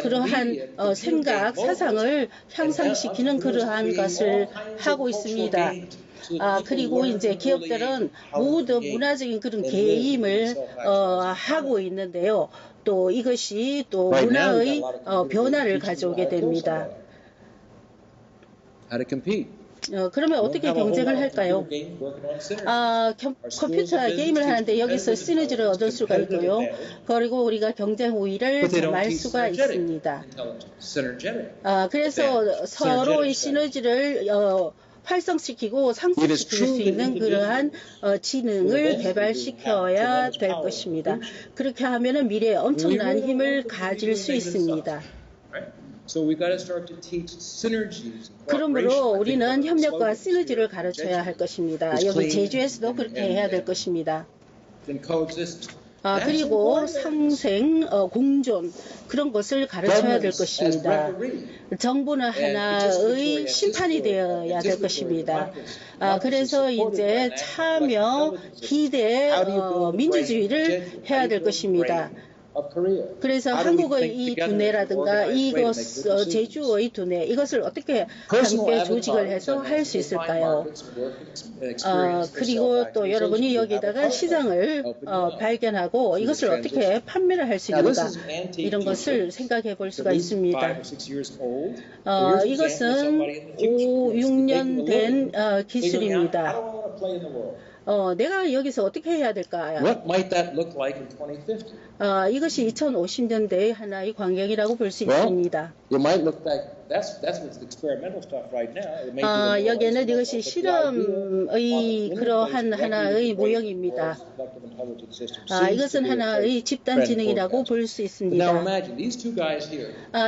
S5: 그러한 생각, 사상을 향상시키는 그러한 것을 하고 있습니다. 그리고 이제 기업들은 모두 문화적인 그런 개임을 하고 있는데요. 또 이것이 또 문화의 변화를 가져오게 됩니다. 그러면 어떻게 경쟁을 할까요? 컴퓨터 게임을 하는데 여기서 시너지를 얻을 수가 있고요. 그리고 우리가 경쟁 우위를 점할 수가 있습니다. 그래서 서로의 시너지를 활성시키고 상승시킬 수 있는 그러한 지능을 개발시켜야 될 것입니다. 그렇게 하면 미래에 엄청난 힘을 가질 수 있습니다. 그러므로 우리는 협력과 시너지를 가르쳐야 할 것입니다. 여기 제주에서도 그렇게 해야 될 것입니다. 그리고 상생, 공존 그런 것을 가르쳐야 될 것입니다. 정부는 하나의 심판이 되어야 될 것입니다. 그래서 이제 참여, 기대, 민주주의를 해야 될 것입니다. 그래서 한국의 이 두뇌라든가 이것 제주의 두뇌 이것을 어떻게 함께 조직을 해서 할 수 있을까요? 그리고 또 여러분이 여기다가 시장을 발견하고 이것을 어떻게 판매를 할 수 있는가 이런 것을 생각해 볼 수가 있습니다. 이것은 5, 6년 된 기술입니다. 내가 여기서 어떻게 해야 될까요? 이것이 2050년대의 하나의 광경이라고 볼 수 있습니다. 여기에는 이것이 실험의 그러한 하나의 모형입니다. 이것은 하나의 집단 지능이라고 볼 수 있습니다.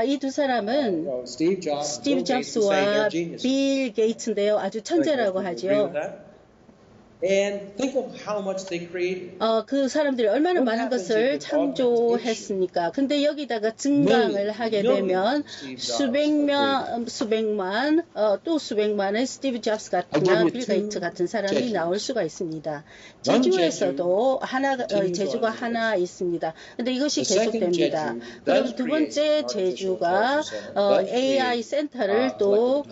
S5: 이 두 사람은 스티브 잡스와 빌 게이츠인데요. 아주 천재라고 하죠. 그 사람들이 얼마나 많은 것을 창조했습니까? 근데 여기다가 증강을 하게 되면 수백만, 또 수백만의 스티브 잡스 같은 빌 게이츠 같은 사람이 나올 수가 있습니다. 제주에서도 제주가 하나 있습니다. 근데 이것이 계속됩니다. 그럼 두 번째 제주가 AI 센터를 또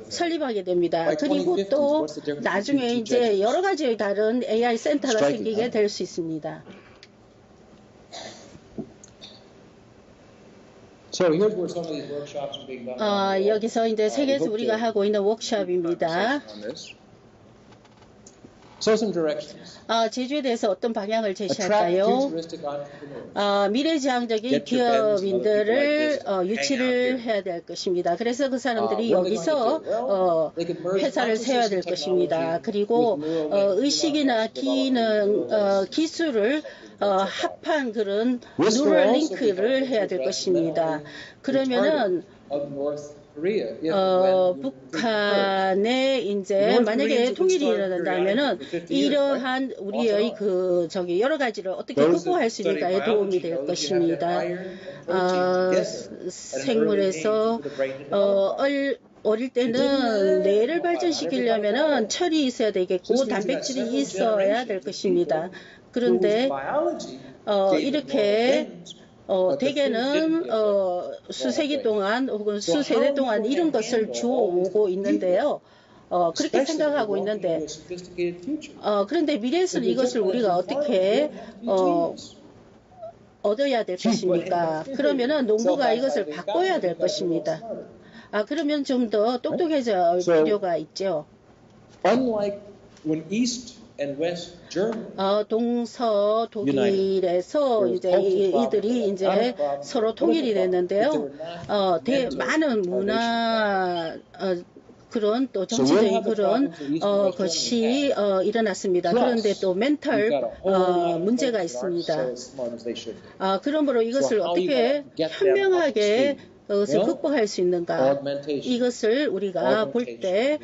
S5: 설립하게 됩니다. 그리고 또 나중에 이제 여러 가지의 다른 AI 센터가 생기게 될 수 있습니다. 여기서 이제 세계에서 우리가 하고 있는 워크숍입니다.
S1: So some directions.
S5: 제주에 대해서 어떤 방향을
S1: Attract
S5: 제시할까요?
S1: futuristic entrepreneurs.
S5: 미래지향적인 기업인들을 유치를 해야 될 것입니다. 그래서 그 사람들이 여기서 회사를 세워야 될 것입니다. 그리고 의식이나 기능, 기술을 합한 그런 뉴럴링크를 해야 될 것입니다. 그러면은 북한의 이제 만약에 통일이 일어난다면은 이러한 우리의 여러 가지를 어떻게 극복할 수 있는가에 도움이 될 것입니다. 생물에서 어릴 때는 뇌를 발전시키려면은 철이 있어야 되겠고 단백질이 있어야 될 것입니다. 그런데 이렇게 대개는 수세기 동안 혹은 수세대 동안 이런 것을 주워오고 있는데요. 그렇게 생각하고 있는데 그런데 미래에서는 이것을 우리가 어떻게 얻어야 될 것입니까? 그러면은 농부가 이것을 바꿔야 될 것입니다. 그러면 좀 더 똑똑해질 필요가 있죠.
S1: Unlike when East and West Germany,
S5: 동서 독일에서 이제 이들이 이제 서로 통일이 됐는데요. 많은 문화 그런 또 정치적인 그런 것이 일어났습니다. 그런데 또 멘탈 문제가 있습니다. 그러므로 이것을 어떻게 현명하게 그것을 극복할 수 있는가? 이것을 우리가 볼 때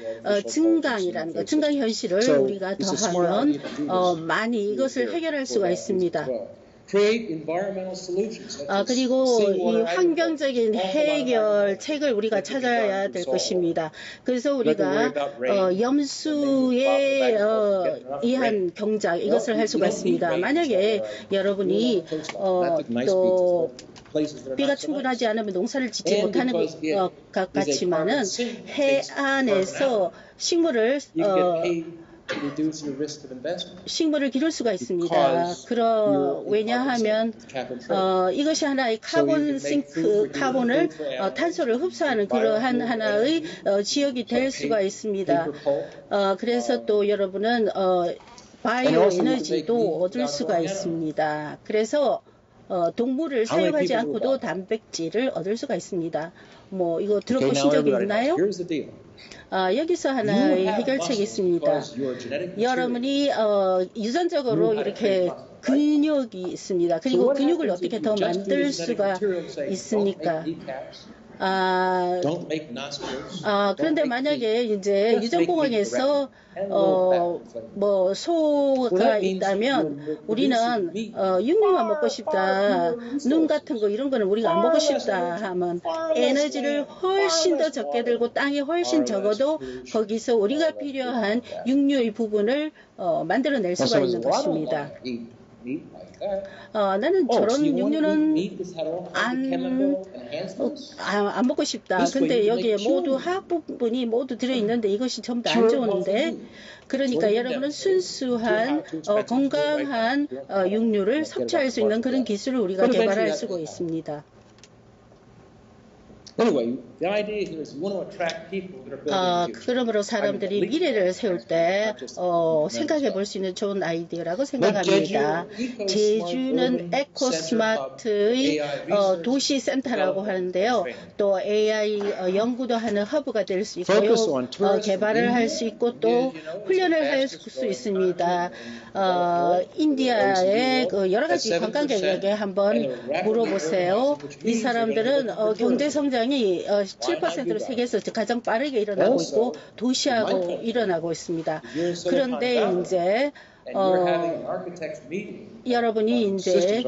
S5: 증강이라는 것, 증강 현실을 우리가 더하면 많이 이것을 해결할 수가 있습니다. 그리고 이 환경적인 해결책을 우리가 찾아야 될 것입니다. 그래서 우리가 염수에 의한 경작 이것을 할 수가 있습니다. 만약에 여러분이 또 비가 충분하지 않으면 농사를 짓지 못하는 것 같지만은 해안에서 식물을 기를 수가 있습니다. 왜냐하면 이것이 하나의 카본 싱크, 카본을 탄소를 흡수하는 그러한 하나의 지역이 될 수가 있습니다. 그래서 또 여러분은 바이오 에너지도 얻을 수가 있습니다. 그래서 동물을 사용하지 않고도 단백질을 얻을 수가 있습니다. 이거 들어보신 적이 있나요? 여기서 하나의 해결책이 있습니다. 여러분이 유전적으로 이렇게 근육이 있습니다. 그리고 근육을 어떻게 더 만들 수가 있습니까? 그런데 만약에 이제 유전공학에서 소가 있다면 우리는 육류만 먹고 싶다, 눈 같은 거 이런 거는 우리가 안 먹고 싶다 하면 에너지를 훨씬 더 적게 들고 땅이 훨씬 적어도 거기서 우리가 필요한 육류의 부분을 만들어낼 수가 있는 것입니다. 나는 저런 육류는 안 먹고 싶다. 근데 여기에 모두 화학 부분이 모두 들어있는데 이것이 전부 다 안 좋은데, 그러니까 여러분은 순수한 건강한 육류를 섭취할 수 있는 그런 기술을 우리가 개발할 수가 있습니다. 그러므로 사람들이 미래를 세울 때 생각해 볼 수 있는 좋은 아이디어라고 생각합니다. 제주는 에코스마트의 도시센터라고 하는데요. 또 AI 연구도 하는 허브가 될 수 있고요. 개발을 할 수 있고 또 훈련을 할 수 있습니다. 인디아의 여러 가지 관광객에게 한번 물어보세요. 이 사람들은 경제 성장이 7%로 세계에서 가장 빠르게 일어나고 있고 도시하고 일어나고 있습니다. 그런데 이제 여러분이 이제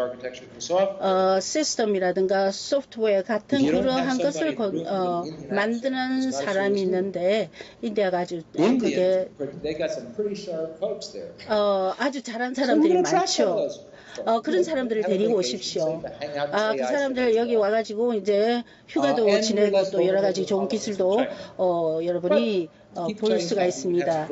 S5: 시스템이라든가 소프트웨어 같은 그러한 것을 만드는 사람이 있는데 인디아가 아주 그게 아주 잘한 사람들이 많죠. 그런 사람들을 데리고 오십시오. 그 사람들 여기 와가지고 이제 휴가도 지내고 또 여러 가지 좋은 기술도 여러분이 볼 수가 있습니다.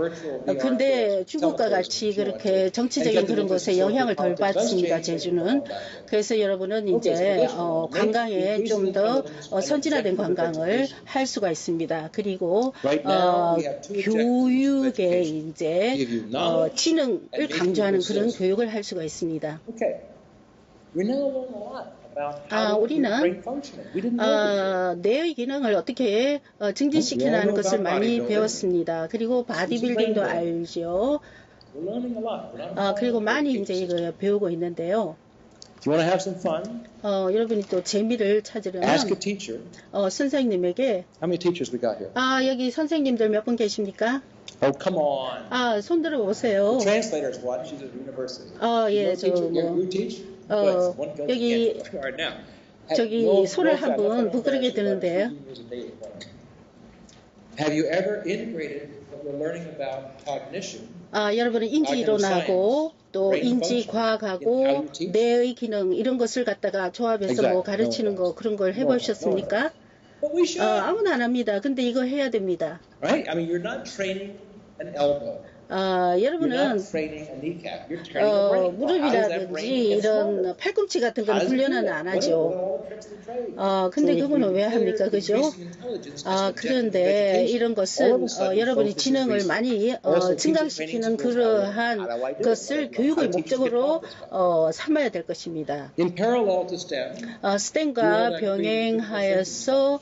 S5: 근데 중국과 같이 그렇게 정치적인 그런 것에 영향을 덜 받습니다. 제주는. 그래서 여러분은 이제 관광에 좀 더 선진화된 관광을 할 수가 있습니다. 그리고 교육에 이제 지능을 강조하는 그런 교육을 할 수가 있습니다. 우리는 뇌의 기능을 어떻게 증진시키는 것을 많이 배웠습니다. 그리고 바디빌딩도 알죠. 그리고 많이 이제 이거 배우고 있는데요. 여러분이 또 재미를 찾으려면 선생님에게 여기 선생님들 몇 분 계십니까?
S1: Come on.
S5: 손 들어 보세요.
S1: The translators watch. She's at university.
S5: 예,
S1: You teach?
S5: 여기 저기 손을 한번 부끄러게 드는데요.
S1: Have you ever integrated what we're learning about cognition?
S5: 여러분은 인지 이론하고 또 인지 과학하고 뇌의 기능 이런 것을 갖다가 조합해서 뭐 가르치는 거 그런 걸 해보셨습니까? 아무나 안 합니다. 근데 이거 해야 됩니다.
S1: Right? I mean, you're not training an elbow.
S5: 여러분은 무릎이라든지 이런 팔꿈치 같은 건 훈련은 안 하죠. 근데 그거는 왜 합니까? 그죠? 그런데 이런 것은 여러분이 지능을 많이 증강시키는 그러한 것을 교육의 목적으로 삼아야 될 것입니다. STEM과 병행하여서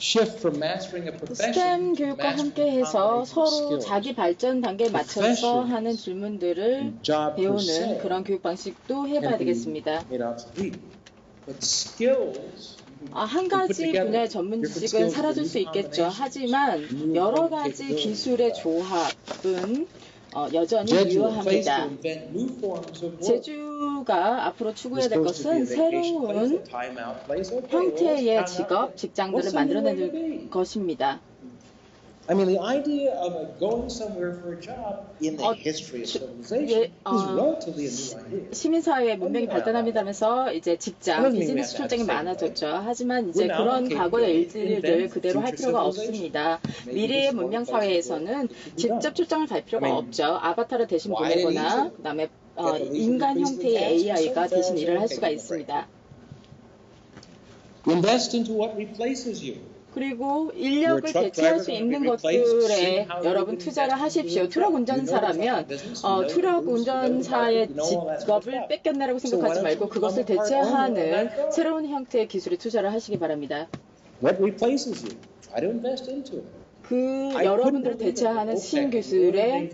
S4: STEM 교육과 함께해서 서로 자기 발전 단계에 맞춰서 하는 질문들을 배우는 그런 교육 방식도 해봐야 되겠습니다. 한 가지 분야의 전문 지식은 사라질 수 있겠죠. 하지만 여러 가지 기술의 조합은 여전히 유효합니다. 제주가 앞으로 추구해야 될 것은 새로운 형태의 직업, 직장들을 만들어내는 것입니다.
S1: I mean, the idea of going somewhere for a job in the history of civilization is relatively a new idea.
S4: 시민사회의 문명이 발전합니다면서 이제 직장, 비즈니스 출장이 많아졌죠. 하지만 이제 그런 과거의 일들을 그대로 할 필요가 없습니다. 미래의 문명 사회에서는 직접 출장을 갈 필요가 없죠. 아바타를 대신 보내거나 그다음에 인간 형태의 AI가 대신 일을 할 수가 있습니다.
S1: Invest into what replaces you.
S4: 그리고 인력을 대체할 수 있는 것들에 여러분 투자를 하십시오. 트럭 운전사라면 트럭 운전사의 직업을 뺏겼나라고 생각하지 말고 그것을 대체하는 새로운 형태의 기술에 투자를 하시기 바랍니다. 여러분들을 대체하는 신기술에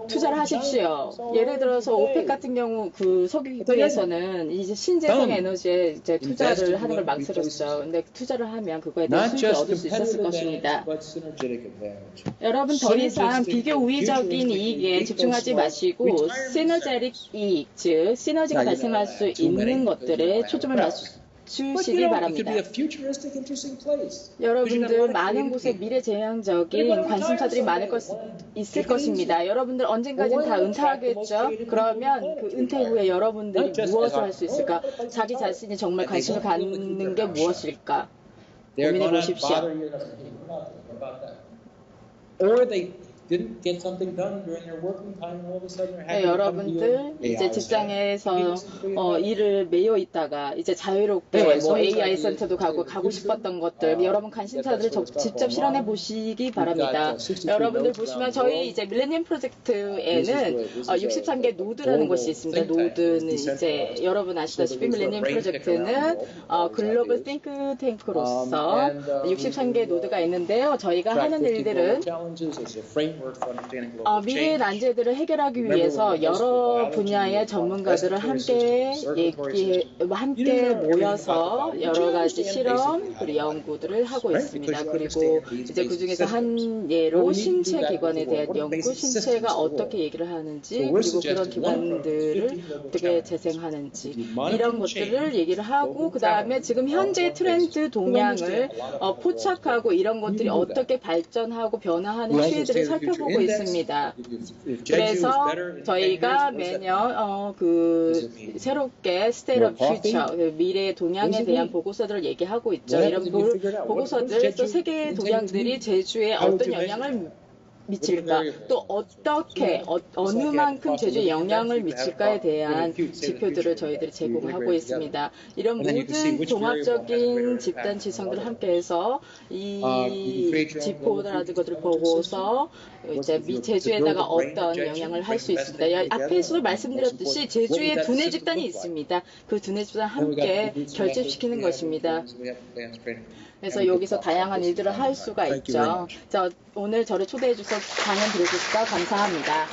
S4: 투자를 하십시오. 예를 들어서 오펙 같은 경우 그 석유기구에서는 이제 신재생 에너지에 이제 투자를 하는 걸 망설였죠. 근데 투자를 하면 그거에 대한 수익을 얻을 수 있었을 것입니다. 여러분 더 이상 비교 우위적인 이익에 집중하지 마시고 시너제릭 이익, 즉 시너지가 발생할 수 있는 것들에 초점을 주시기 바랍니다. 여러분들 많은 곳에 미래지향적인 관심사들이 있을 것입니다. 여러분들 언젠가는 다 은퇴하겠죠? 그러면 그 은퇴 후에 여러분들이 무엇을 할 수 있을까? 자기 자신이 정말 관심을 갖는 게 무엇일까? 고민해 보십시오. 여러분들 이제 직장에서 일을 매여 있다가 이제 자유롭게 뭐 AI 센터도 가고 싶었던 것들 여러분 관심사들을 직접 실현해 보시기 바랍니다. 여러분들 보시면 저희 이제 밀레니엄 프로젝트에는 63개 노드라는 것이 있습니다. 노드는 이제 여러분 아시다시피 밀레니엄 프로젝트는 글로벌 띵크탱크로서 63개 노드가 있는데요. 저희가 하는 일들은 미래의 난제들을 해결하기 위해서 여러 분야의 전문가들을 함께 모여서 여러 가지 실험 그리고 연구들을 하고 있습니다. 그리고 이제 그 중에서 한 예로 신체 기관에 대한 연구, 신체가 어떻게 얘기를 하는지 그리고 그런 기관들을 어떻게 재생하는지 이런 것들을 얘기를 하고 그 다음에 지금 현재 트렌드 동향을 포착하고 이런 것들이 어떻게 발전하고 변화하는 추이들을 살펴 살펴보고 있습니다. 그래서 저희가 매년 새롭게 State of Future, 미래의 동향에 대한 보고서들을 얘기하고 있죠. 이런 보고서들, 또 세계의 동향들이 제주에 어떤 영향을 미칠까, 또 어떻게 어느 만큼 제주에 영향을 미칠까에 대한 지표들을 저희들이 제공하고 있습니다. 이런 모든 종합적인 집단 지성들을 함께해서 이 지표라든 것들을 보고서 이제 제주에다가 어떤 영향을 할 수 있습니다. 앞에서도 말씀드렸듯이 제주에 두뇌 집단이 있습니다. 그 두뇌 집단 함께 결집시키는 것입니다. 그래서 여기서 다양한 일들을 할 수가 있죠. 자, 오늘 저를 초대해 주셔서 강연 들어주셔서 감사합니다.